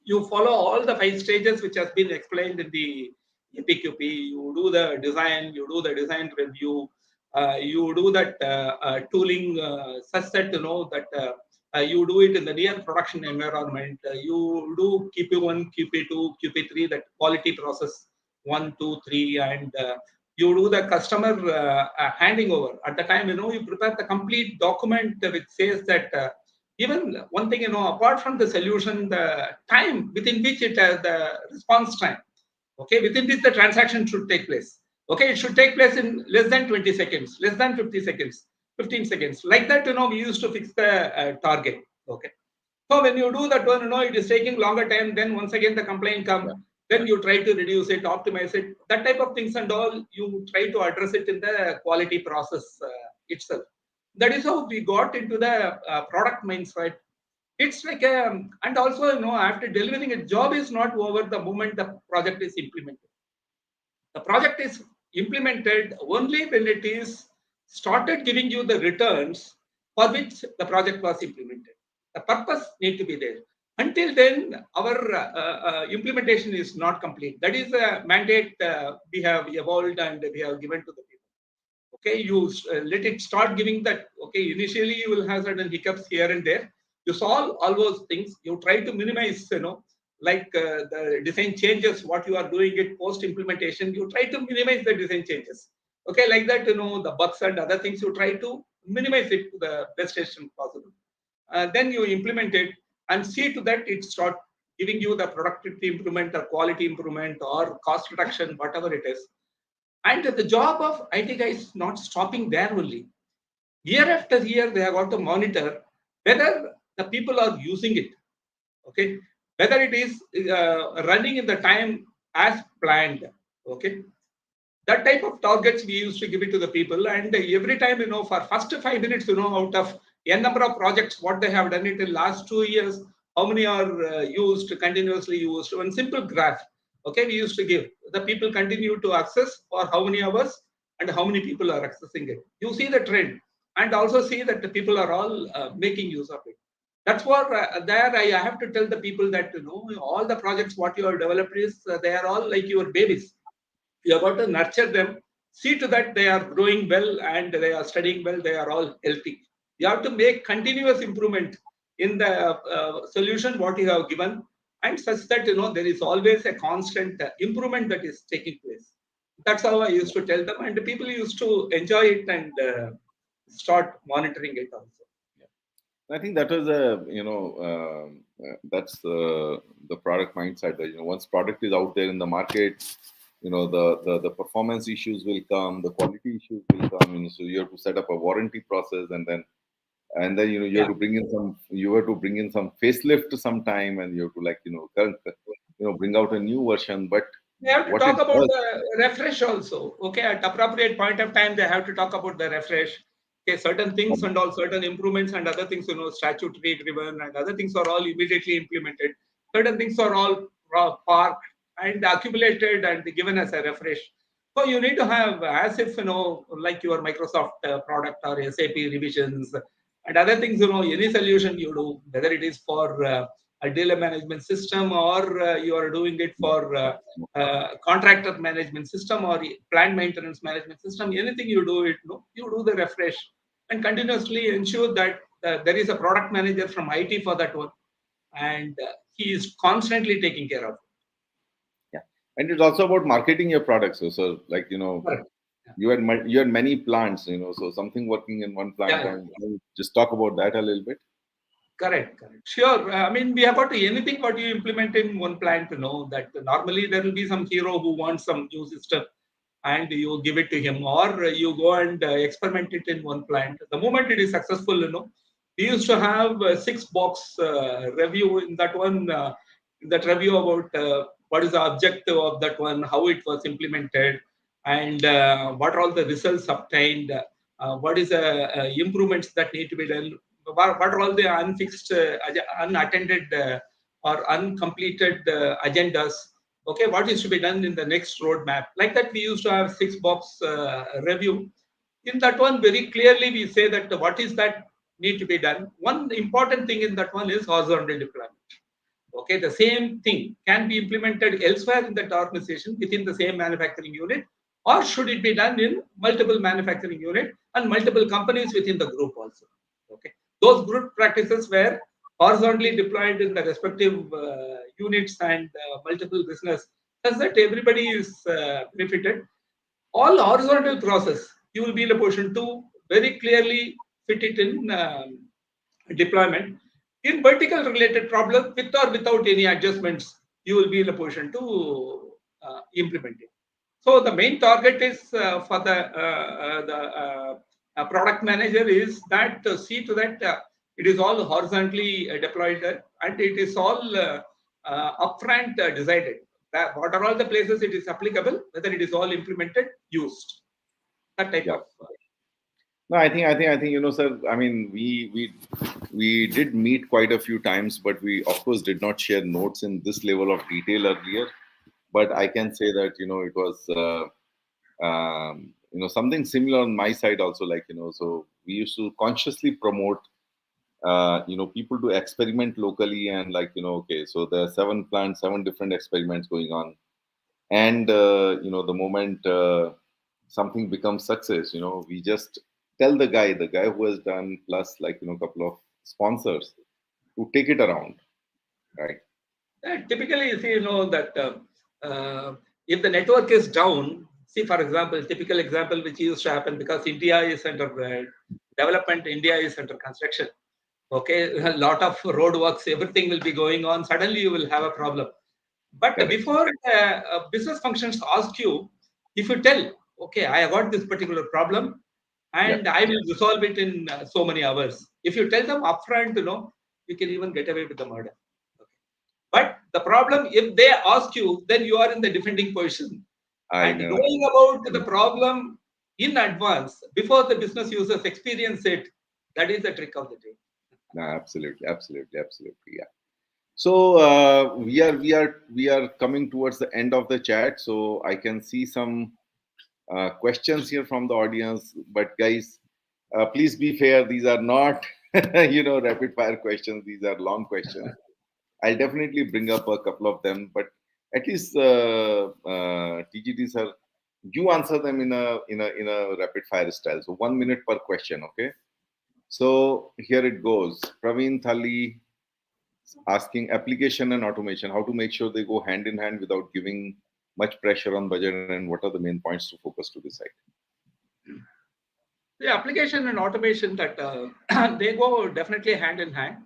you follow all the 5 stages which has been explained in the APQP. You do the design, you do the design review, you do that tooling such that that you do it in the near production environment. You do QP1, QP2, QP3, that quality process 1, 2, 3, and you do the customer handing over. At the time, you prepare the complete document which says that even one thing, apart from the solution, the time within which it has the response time, okay, within which the transaction should take place. Okay, it should take place in less than 20 seconds, less than 50 seconds, 15 seconds. Like that, we used to fix the target. Okay. So when you do that one, it is taking longer time. Then once again the complaint comes. Then you try to reduce it, optimize it. That type of things and all, you try to address it in the quality process itself. That is how we got into the product mindset. It's like, and also, after delivering a job is not over the moment the project is implemented. The project is implemented only when it is started giving you the returns for which the project was implemented. The purpose need to be there. Until then, our implementation is not complete. That is a mandate we have evolved and we have given to the people. Okay, you let it start giving that. Okay, initially you will have certain hiccups here and there. You solve all those things. You try to minimize, like the design changes, what you are doing it post implementation, you try to minimize the design changes. Okay, like that, the bugs and other things, you try to minimize it to the best extent possible. Then you implement it and see to that it start giving you the productivity improvement or quality improvement or cost reduction, whatever it is. And the job of IT guy is not stopping there only. Year after year, they have got to monitor whether the people are using it. Okay, whether it is running in the time as planned. Okay, that type of targets we used to give it to the people, and every time, for first 5 minutes, out of n number of projects what they have done it in last 2 years, how many are used, continuously used, one simple graph. Okay, we used to give the people continue to access for how many hours and how many people are accessing it. You see the trend and also see that the people are all making use of it. That's what there I have to tell the people that all the projects what you have developed is they are all like your babies. You have got to nurture them, see to that they are growing well and they are studying well, they are all healthy. You have to make continuous improvement in the solution what you have given, and such that there is always a constant improvement that is taking place. That's how I used to tell them, and the people used to enjoy it and start monitoring it also. I think that was a that's the product mindset that once product is out there in the market, the performance issues will come, the quality issues will come. So you have to set up a warranty process, and then you have to bring in some facelift sometime, and you have to bring out a new version. But they have to talk about the refresh also. Okay, at appropriate point of time, they have to talk about the refresh. Okay, certain things and all certain improvements and other things, statutory driven and other things are all immediately implemented. Certain things are all parked and accumulated and given as a refresh. So you need to have as if, like your Microsoft product or SAP revisions and other things, any solution you do, whether it is for a dealer management system or you are doing it for contractor management system or plant maintenance management system, anything you do it, you do the refresh and continuously ensure that there is a product manager from IT for that one, and he is constantly taking care of it. Yeah, and it's also about marketing your products. So like Correct. you had many plants, so something working in one plant, and just talk about that a little bit. Correct. Sure. I mean, we have got anything what you implement in one plant to know that normally there will be some hero who wants some new system and you give it to him, or you go and experiment it in one plant. The moment it is successful, we used to have 6-box review in that one, that review about what is the objective of that one, how it was implemented, and what are all the results obtained, what is the improvements that need to be done, what are all the unfixed, unattended or uncompleted agendas. Okay, what is to be done in the next roadmap? Like that, we used to have 6-box review. In that one, very clearly we say that what is that need to be done. One important thing in that one is horizontal deployment. Okay, the same thing can be implemented elsewhere in that organization within the same manufacturing unit, or should it be done in multiple manufacturing unit and multiple companies within the group also. Okay, those group practices were horizontally deployed in the respective units and multiple business, such that everybody is benefited. all horizontal process, you will be in a position to very clearly fit it in deployment. In vertical related problem, with or without any adjustments, you will be in a position to implement it. So the main target is for the product manager is that see to that it is all horizontally deployed and it is all upfront decided. What are all the places it is applicable, whether it is all implemented, used. That type Yeah. of. No, I think, sir. I mean, we did meet quite a few times, but we of course did not share notes in this level of detail earlier. But I can say that it was something similar on my side also. Like so we used to consciously promote people to experiment locally, and like okay, so there are 7 plants, 7 different experiments going on, and the moment something becomes success, we just tell the guy who has done, plus like couple of sponsors to take it around, right? Typically, you see, that if the network is down, see, for example, typical example which used to happen because India is under development, India is under construction. Okay, a lot of road works, everything will be going on. Suddenly, you will have a problem. But Correct. before business functions ask you, if you tell, okay, I got this particular problem Yeah. and I will resolve it in so many hours. If you tell them upfront, you can even get away with the murder. But the problem, if they ask you, then you are in the defending position. I And know. knowing about the problem in advance, before the business users experience it, that is the trick of the day. No, absolutely, absolutely, absolutely. Yeah. So we are coming towards the end of the chat. So I can see some questions here from the audience. But guys, please be fair. These are not rapid fire questions. These are long questions. I'll definitely bring up a couple of them, but at least TGT sir, you answer them in a rapid fire style. So 1 minute per question. Okay. So here it goes. Pravin Thali asking application and automation, how to make sure they go hand in hand without giving much pressure on budget, and what are the main points to focus to decide? The application and automation that they go definitely hand in hand.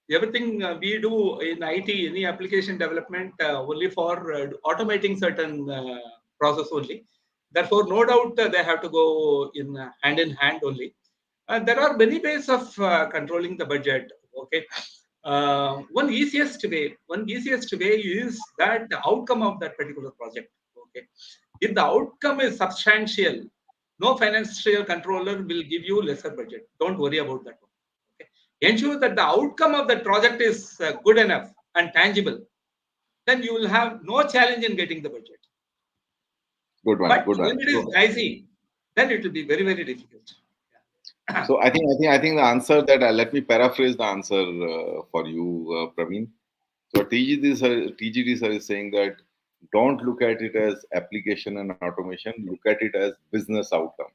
Everything we do in IT, any application development, only for automating certain process only. Therefore, no doubt they have to go in hand only. There are many ways of controlling the budget. Okay, one easiest way is that the outcome of that particular project. Okay, if the outcome is substantial, no financial controller will give you lesser budget. Don't worry about that one. Okay? Ensure that the outcome of that project is good enough and tangible. Then you will have no challenge in getting the budget. Good one, But good when one. it is dicey, then it will be very, very difficult. So I think the answer that let me paraphrase the answer for you, Praveen. So TGD sir is saying that don't look at it as application and automation. Look at it as business outcome.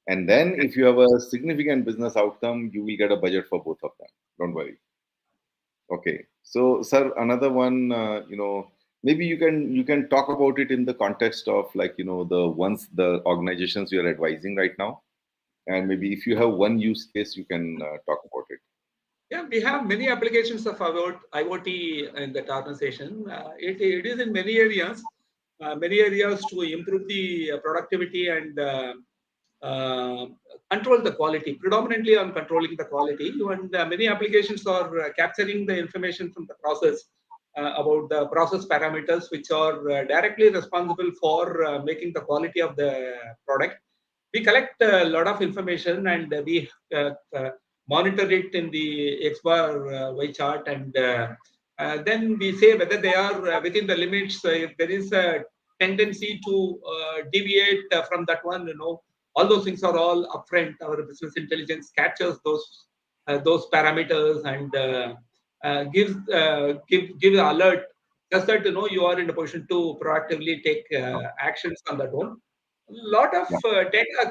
And then if you have a significant business outcome, you will get a budget for both of them. Don't worry. Okay. So, sir, another one, maybe you can talk about it in the context of like, the organizations you're advising right now. And maybe if you have one use case, you can talk about it. Yeah, we have many applications of about IoT in that organization. It is in many areas to improve the productivity and uh, control the quality, predominantly on controlling the quality. And many applications are capturing the information from the process about the process parameters, which are directly responsible for making the quality of the product. We collect a lot of information and we monitor it in the X bar Y chart, and then we say whether they are within the limits. If there is a tendency to deviate from that one, all those things are all upfront. Our business intelligence captures those parameters and give the alert, just that you are in a position to proactively take actions on that one. Lot of Yeah. data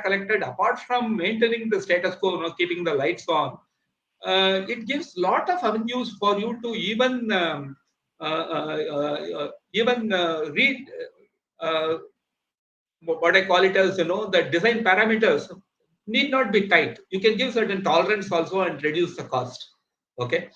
collected apart from maintaining the status quo, keeping the lights on. It gives lot of avenues for you to even read. what I call it as, the design parameters need not be tight. You can give certain tolerance also and reduce the cost. Okay.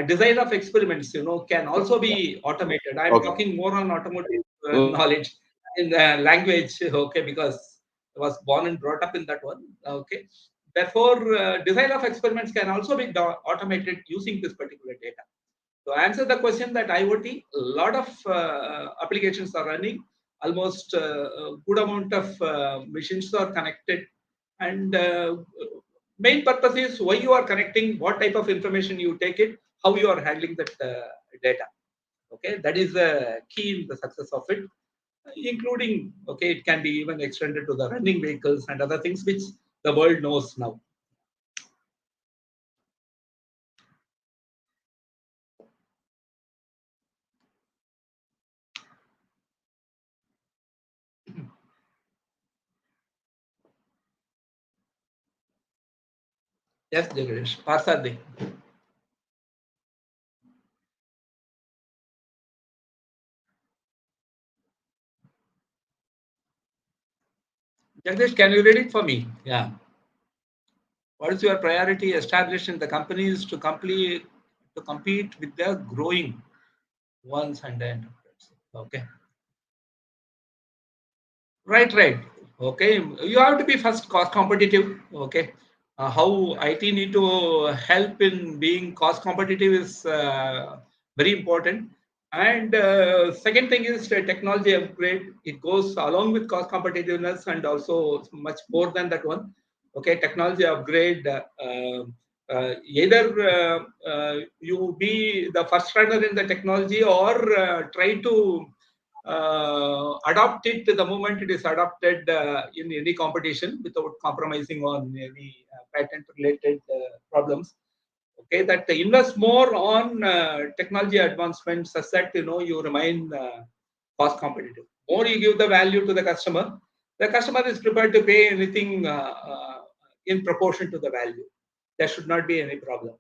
Design of experiments, can also be automated. I'm Okay. talking more on automotive knowledge in the language, okay, because I was born and brought up in that one. Okay. Therefore, design of experiments can also be automated using this particular data. To answer the question that IoT, a lot of applications are running. Almost a good amount of machines are connected, and main purpose is why you are connecting, what type of information you take it, how you are handling that data. Okay, that is the key in the success of it, including, okay, it can be even extended to the running vehicles and other things which the world knows now. Yes, Jagadish. Parthasarathy. Jagadish, can you read it for me? Yeah. What is your priority established in the companies to compete with the growing ones and the enterprise? Okay. Right. Okay. You have to be first cost competitive. Okay. How IT need to help in being cost competitive is very important. And second thing is the technology upgrade. It goes along with cost competitiveness and also much more than that one. Okay, technology upgrade. Either you be the first runner in the technology or try to adopt it the moment it is adopted in any competition without compromising on any patent related problems. Okay, that invest more on technology advancements such that you remain cost competitive. More you give the value to the customer is prepared to pay anything in proportion to the value. There should not be any problem.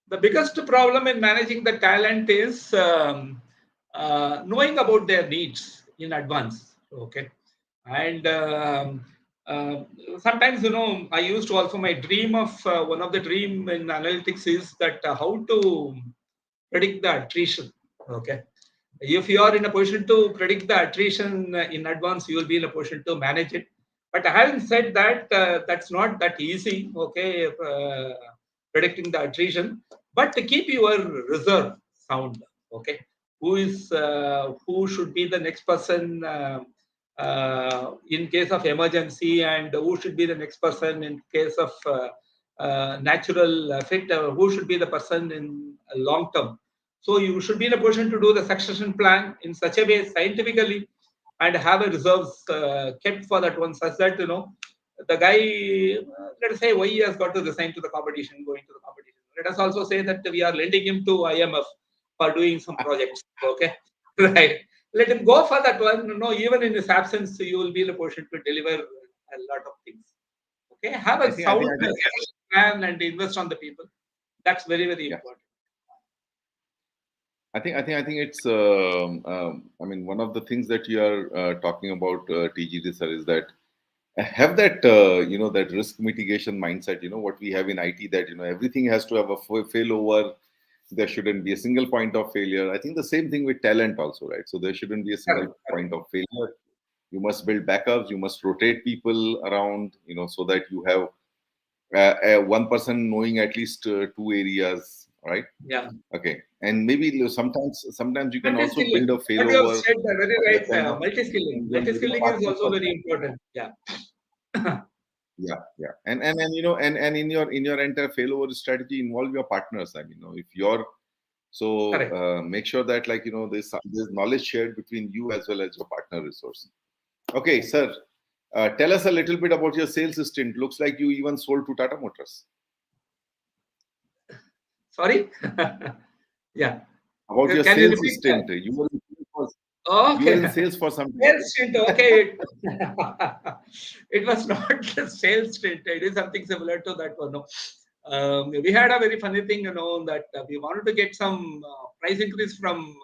The biggest problem in managing the talent is knowing about their needs in advance. Okay, and uh, sometimes I used to also my dream of one of the dream in analytics is that how to predict the attrition. Okay, if you are in a position to predict the attrition in advance, you will be in a position to manage it. But having said that, that's not that easy. Okay, predicting the attrition, but to keep your reserve sound. Okay, who should be the next person in case of emergency, and who should be the next person in case of natural fit, who should be the person in long term. So you should be in a position to do the succession plan in such a way scientifically and have a reserves kept for that one, such that the guy, let us say, why he has got to resign to the competition, going to the competition. Let us also say that we are lending him to IMF for doing some projects. Okay, right. Let him go for that one. No, even in his absence, you will be in a position to deliver a lot of things. Okay, have I a think I sound think I think plan and invest on the people. That's very yeah. important. I think it's. I mean, one of the things that you are talking about, TGD sir, is that have that that risk mitigation mindset. What we have in IT, that everything has to have a failover. There shouldn't be a single point of failure. I think the same thing with talent also, right? So there shouldn't be a single Correct. point of failure. You must build backups. You must rotate people around, so that you have one person knowing at least two areas, right? Yeah. Okay, and maybe sometimes you can also build Multi-skilling. a What you have failover said, very of that right. kind of Multi-skilling. individual Multi-skilling is partners also very also. important. Yeah. Yeah, and and in your entire failover strategy, involve your partners. I mean, if you're so Correct. make sure that, like, there's knowledge shared between you as well as your partner resource. Okay, sir, tell us a little bit about your sales stint. Looks like you even sold to Tata Motors. Sorry. Yeah. About your Can you sales repeat that? stint, you were. You were in Okay. sales for some time. Sales stint, okay. It was not the sales stint. It is something similar to that one. No. We had a very funny thing, that we wanted to get some price increase from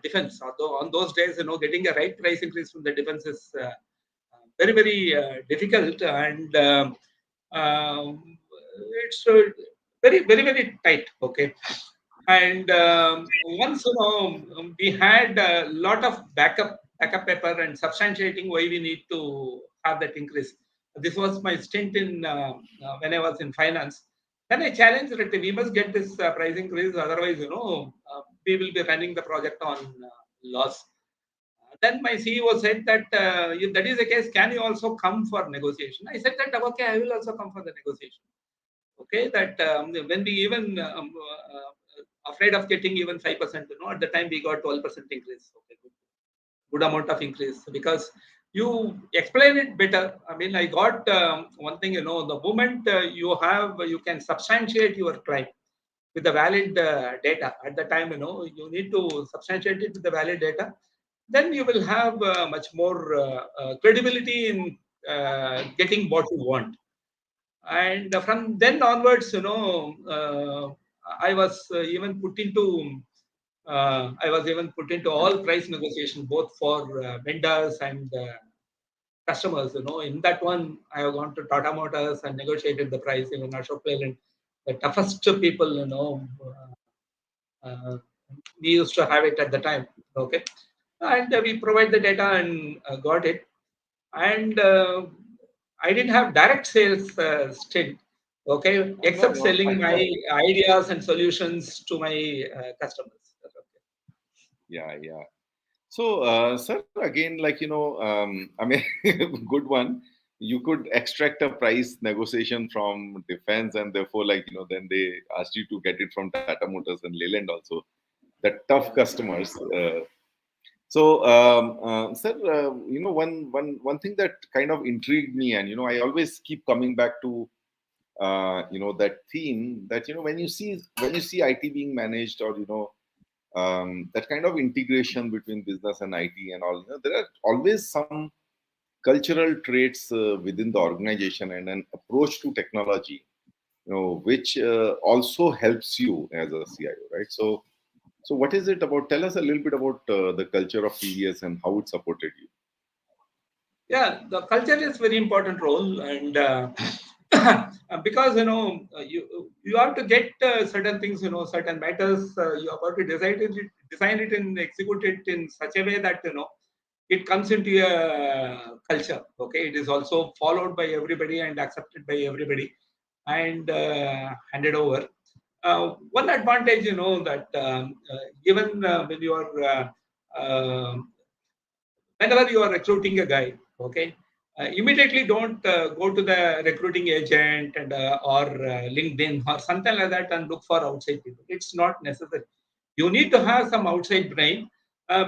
defense. Although on those days, getting a right price increase from the defense is very, very difficult, and it's very, very, very tight. Okay. And once we had a lot of backup paper and substantiating why we need to have that increase. This was my stint in when I was in finance. Then I challenged that we must get this price increase, otherwise, we will be running the project on loss. Then my CEO said that if that is the case, can you also come for negotiation? I said that okay, I will also come for the negotiation. Okay, that when we even afraid of getting even 5%, at the time we got 12% increase. Okay, good amount of increase, because you explain it better. I mean, I got one thing, the moment you can substantiate your claim with the valid data. At the time, you need to substantiate it with the valid data. Then you will have much more credibility in getting what you want. And from then onwards, I was even put into all price negotiation, both for vendors and customers. In that one, I have gone to Tata Motors and negotiated the price. Even Ashok Leyland, the toughest people, uh, we used to have it at the time. Okay, and we provide the data and got it. And I didn't have direct sales stint. Okay, No, except no. selling my ideas and solutions to my customers. Okay. Yeah, yeah. So, sir, again, I mean, good one. You could extract a price negotiation from defense, and therefore, then they asked you to get it from Tata Motors and Leyland also. The tough Yeah. customers. So, sir, one thing that kind of intrigued me, and I always keep coming back to, that theme that when you see IT being managed, or that kind of integration between business and IT and all, there are always some cultural traits within the organization and an approach to technology, which also helps you as a CIO, right? So what is it about? Tell us a little bit about the culture of TVS and how it supported you. Yeah, the culture is very important role, and because you have to get certain things, certain matters, you have to design it and execute it in such a way that it comes into a culture. Okay, it is also followed by everybody and accepted by everybody, and handed over. One advantage, that even when you are whenever you are recruiting a guy, okay, immediately don't go to the recruiting agent and or LinkedIn or something like that and look for outside people. It's not necessary. You need to have some outside brain.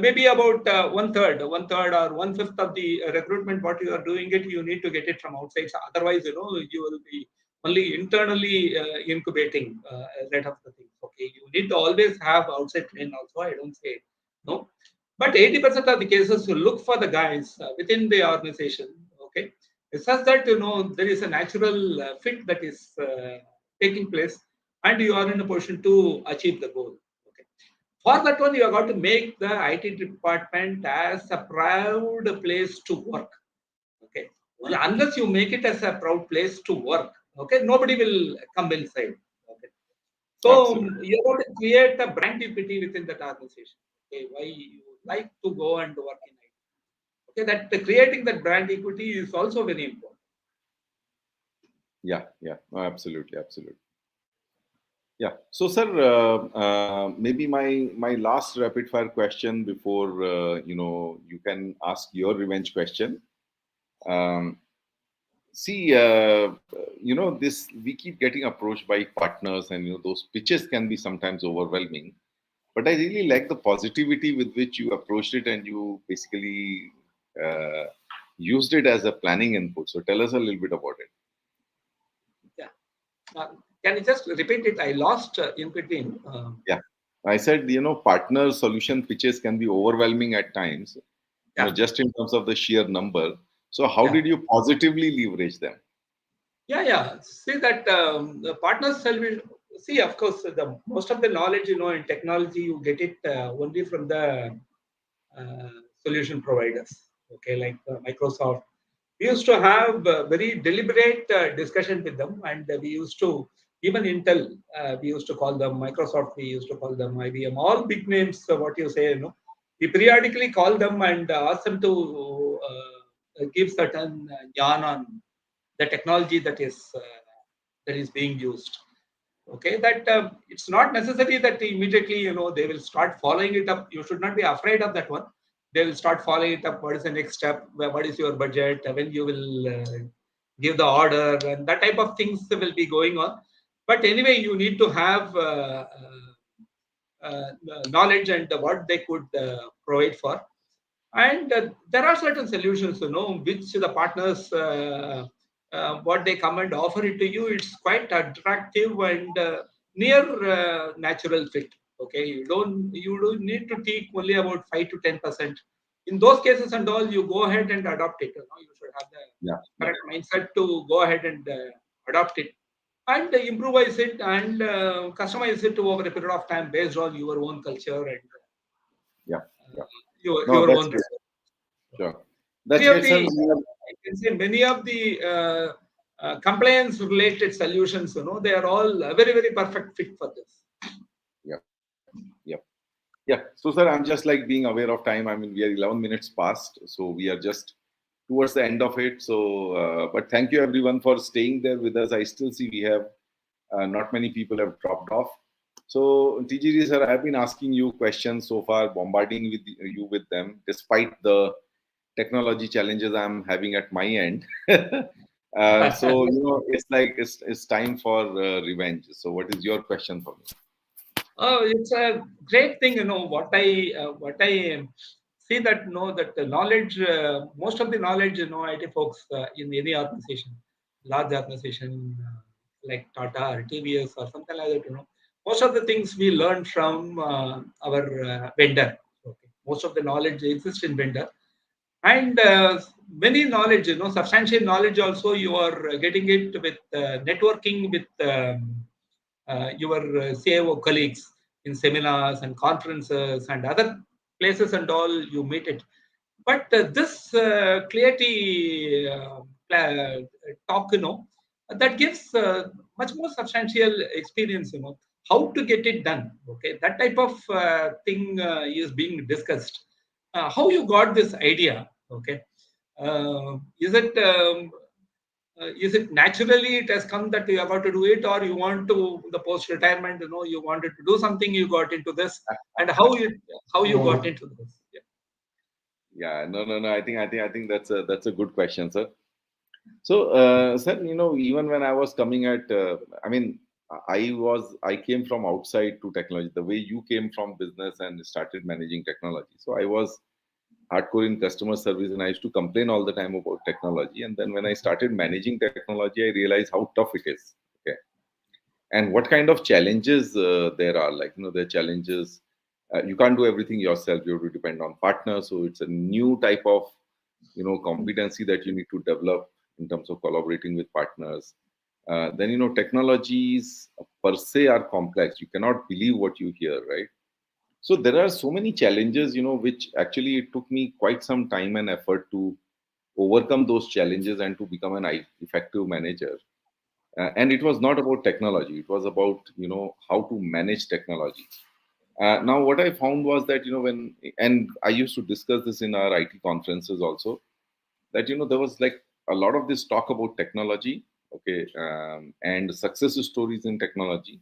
Maybe about one third or one fifth of the recruitment what you are doing it, you need to get it from outside. So otherwise, you will be only internally incubating a lot of the things. Okay, you need to always have outside brain also. I don't say no, but 80% of the cases you look for the guys within the organization. Okay, it's such that there is a natural fit that is taking place, and you are in a position to achieve the goal. Okay, for that one, you have got to make the IT department as a proud place to work. Okay, well, unless you make it as a proud place to work, okay, nobody will come inside. Okay, so Absolutely. you have to create a brand equity within that organization. Okay, why you like to go and work in IT. Okay, that creating that brand equity is also very important. Yeah, yeah. No, absolutely, absolutely. Yeah. So, sir, maybe my last rapid fire question before you can ask your revenge question. Um, See, this we keep getting approached by partners, and those pitches can be sometimes overwhelming. But I really like the positivity with which you approached it, and you basically uh, used it as a planning input. So tell us a little bit about it. Yeah. Can you just repeat it? I lost in between. Yeah. I said, partner solution pitches can be overwhelming at times, Yeah, just in terms of the sheer number. So how yeah, did you positively leverage them? yeah. See that the partners shall be. See, of course, the most of the knowledge in technology you get it only from the uh, solution providers. Okay, like Microsoft. We used to have very deliberate discussion with them, and we used to even Intel. We used to call them Microsoft. We used to call them IBM. All big names. What you say. We periodically call them and ask them to give certain yarn on the technology that is being used. Okay, that it's not necessary that immediately they will start following it up. You should not be afraid of that one. They will start following it up. What is the next step? What is your budget? When you will give the order, and that type of things will be going on. But anyway, you need to have knowledge and what they could provide for. And there are certain solutions, which the partners, what they come and offer it to you, it's quite attractive and near natural fit. Okay, you don't need to take only about 5 to 10%. In those cases and all, you go ahead and adopt it. You should have the Yeah, yeah, correct mindset to go ahead and adopt it and improvise it and customize it over a period of time based on your own culture and yeah, yeah. No, your that's own great. research. Sure. Many That's of great, sir. the, I can say many of the compliance related solutions, they are all a very, very perfect fit for this. Yeah, yeah. Yeah. So, sir, I'm just like being aware of time. I mean, we are 11 minutes past, so we are just towards the end of it. So, but thank you everyone for staying there with us. I still see we have not many people have dropped off. So, TGG sir, I've been asking you questions so far, bombarding with you with them, despite the technology challenges I'm having at my end. So, it's like it's time for revenge. So, what is your question for me? Oh, it's a great thing, what I see that that the knowledge, most of the knowledge, IT folks in any organization, large organization like Tata or TVS or something like that, most of the things we learn from our vendor. Okay. Most of the knowledge exists in vendor, and many knowledge, substantial knowledge also you are getting it with networking with your CIO colleagues in seminars and conferences and other places and all you meet it. But this clarity talk, that gives much more substantial experience, how to get it done. Okay, that type of thing is being discussed. How you got this idea? Okay, is it naturally it has come that you have got to do it, or you want to the post retirement, you wanted to do something, you got into this, and how you got into this? Yeah. Yeah, no, no, no. I think that's a good question, sir. So, sir, even when I was coming at, I mean, I came from outside to technology, the way you came from business and started managing technology. So I was hardcore in customer service and I used to complain all the time about technology. And then when I started managing technology, I realized how tough it is. Okay. And what kind of challenges there are. Like, there are challenges. You can't do everything yourself. You have to depend on partners. So it's a new type of, competency that you need to develop in terms of collaborating with partners. Then, technologies per se are complex. You cannot believe what you hear, right? So there are so many challenges, which actually it took me quite some time and effort to overcome those challenges and to become an effective manager. And it was not about technology; it was about how to manage technology. Now, what I found was that when and I used to discuss this in our IT conferences also, that there was like a lot of this talk about technology, okay, and success stories in technology.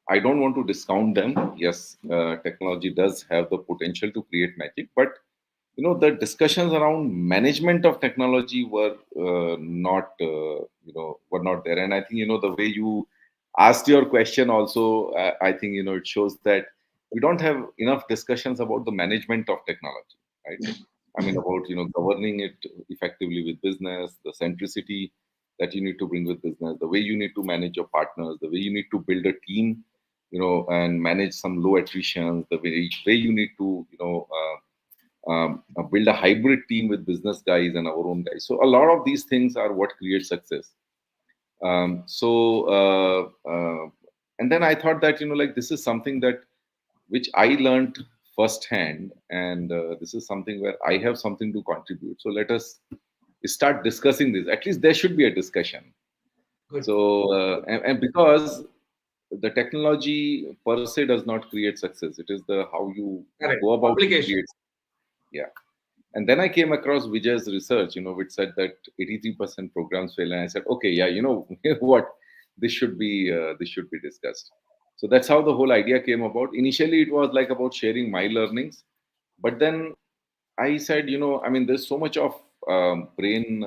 I don't want to discount them. Yes, technology does have the potential to create magic, but the discussions around management of technology were not there. And I think the way you asked your question also, I think it shows that we don't have enough discussions about the management of technology, right? I mean, about governing it effectively with business, the centricity that you need to bring with business, the way you need to manage your partners, the way you need to build a team and manage some low attrition, the way you need to, build a hybrid team with business guys and our own guys. So a lot of these things are what create success. And then I thought that, like this is something that which I learned firsthand, and this is something where I have something to contribute. So let us start discussing this. At least there should be a discussion. Good. So and because the technology per se does not create success, it is the how you Correct. go about Application. it. Yeah. And then I came across Vijay's research, which said that 83% programs fail, and I said, okay, yeah, what, this should be discussed. So that's how the whole idea came about. Initially, it was like about sharing my learnings, but then I said, I mean, there's so much of brain,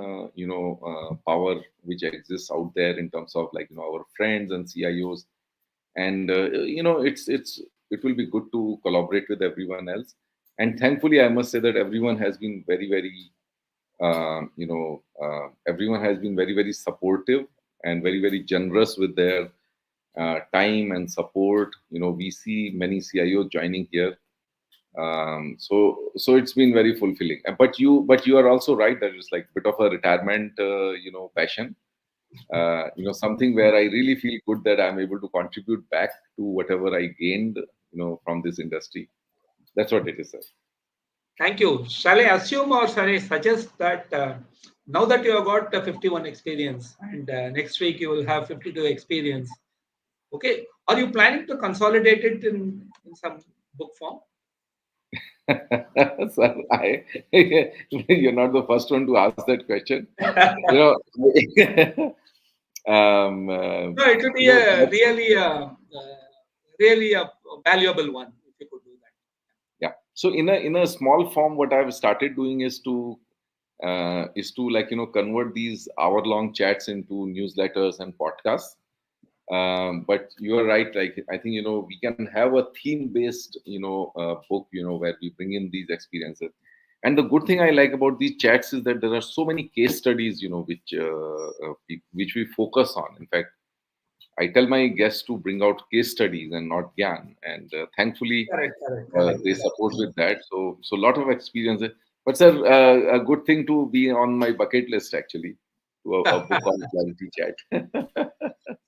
power which exists out there in terms of like our friends and CIOs, and it will be good to collaborate with everyone else. And thankfully, I must say that everyone has been very, very, everyone has been very, very supportive and very, very generous with their time and support. We see many CIOs joining here. So it's been very fulfilling. But you are also right that it's like a bit of a retirement, passion. Something where I really feel good that I'm able to contribute back to whatever I gained, from this industry. That's what it is, sir. Thank you. Shall I assume or shall I suggest that now that you have got 51 experience and next week you will have 52 experience, okay, are you planning to consolidate it in some book form? Sir, you're not the first one to ask that question. No, it would be a really a valuable one if you could do that. Yeah. So in a small form, what I've started doing is to like convert these hour-long chats into newsletters and podcasts. But you are right. Like I think we can have a theme-based book where we bring in these experiences. And the good thing I like about these chats is that there are so many case studies which we focus on. In fact, I tell my guests to bring out case studies and not Gyan, and thankfully Correct. they support with that. So a lot of experiences. But sir, a good thing to be on my bucket list actually, to a book on ClariTeaChat Chat.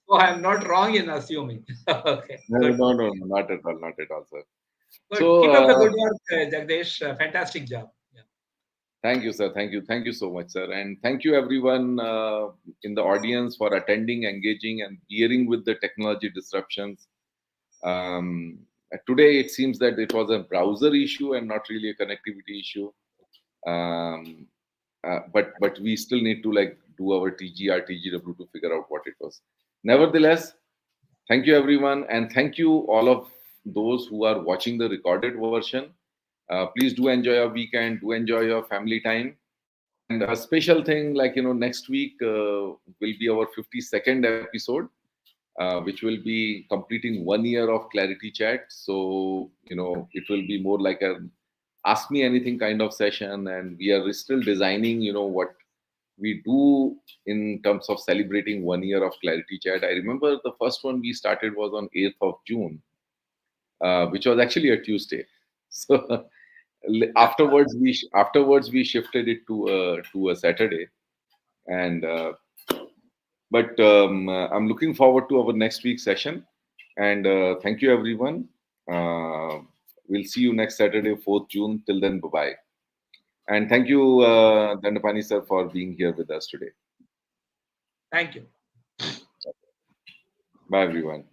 So I'm not wrong in assuming. Okay, good. No, not at all, sir. Good. So Keep up the good work, Jagdish. Fantastic job. Yeah. thank you, sir. Thank you so much, sir, and thank you everyone in the audience for attending, engaging, and bearing with the technology disruptions. Today, it seems that it was a browser issue and not really a connectivity issue. Um, but we still need to like do our TGR, TGW to figure out what it was. Nevertheless, thank you everyone, and thank you all of those who are watching the recorded version. Please do enjoy your weekend, do enjoy your family time. And a special thing, like next week will be our 52nd episode, which will be completing 1 year of ClariTea Chat. So it will be more like a ask me anything kind of session, and we are still designing what we do in terms of celebrating 1 year of ClariTea Chat. I remember the first one we started was on 8th of June, which was actually a Tuesday. So afterwards we shifted it to a Saturday, and but I'm looking forward to our next week's session. And thank you everyone. We'll see you next Saturday, 4th June. Till then, bye bye. And thank you, Dhandapani sir, for being here with us today. Thank you. Bye everyone.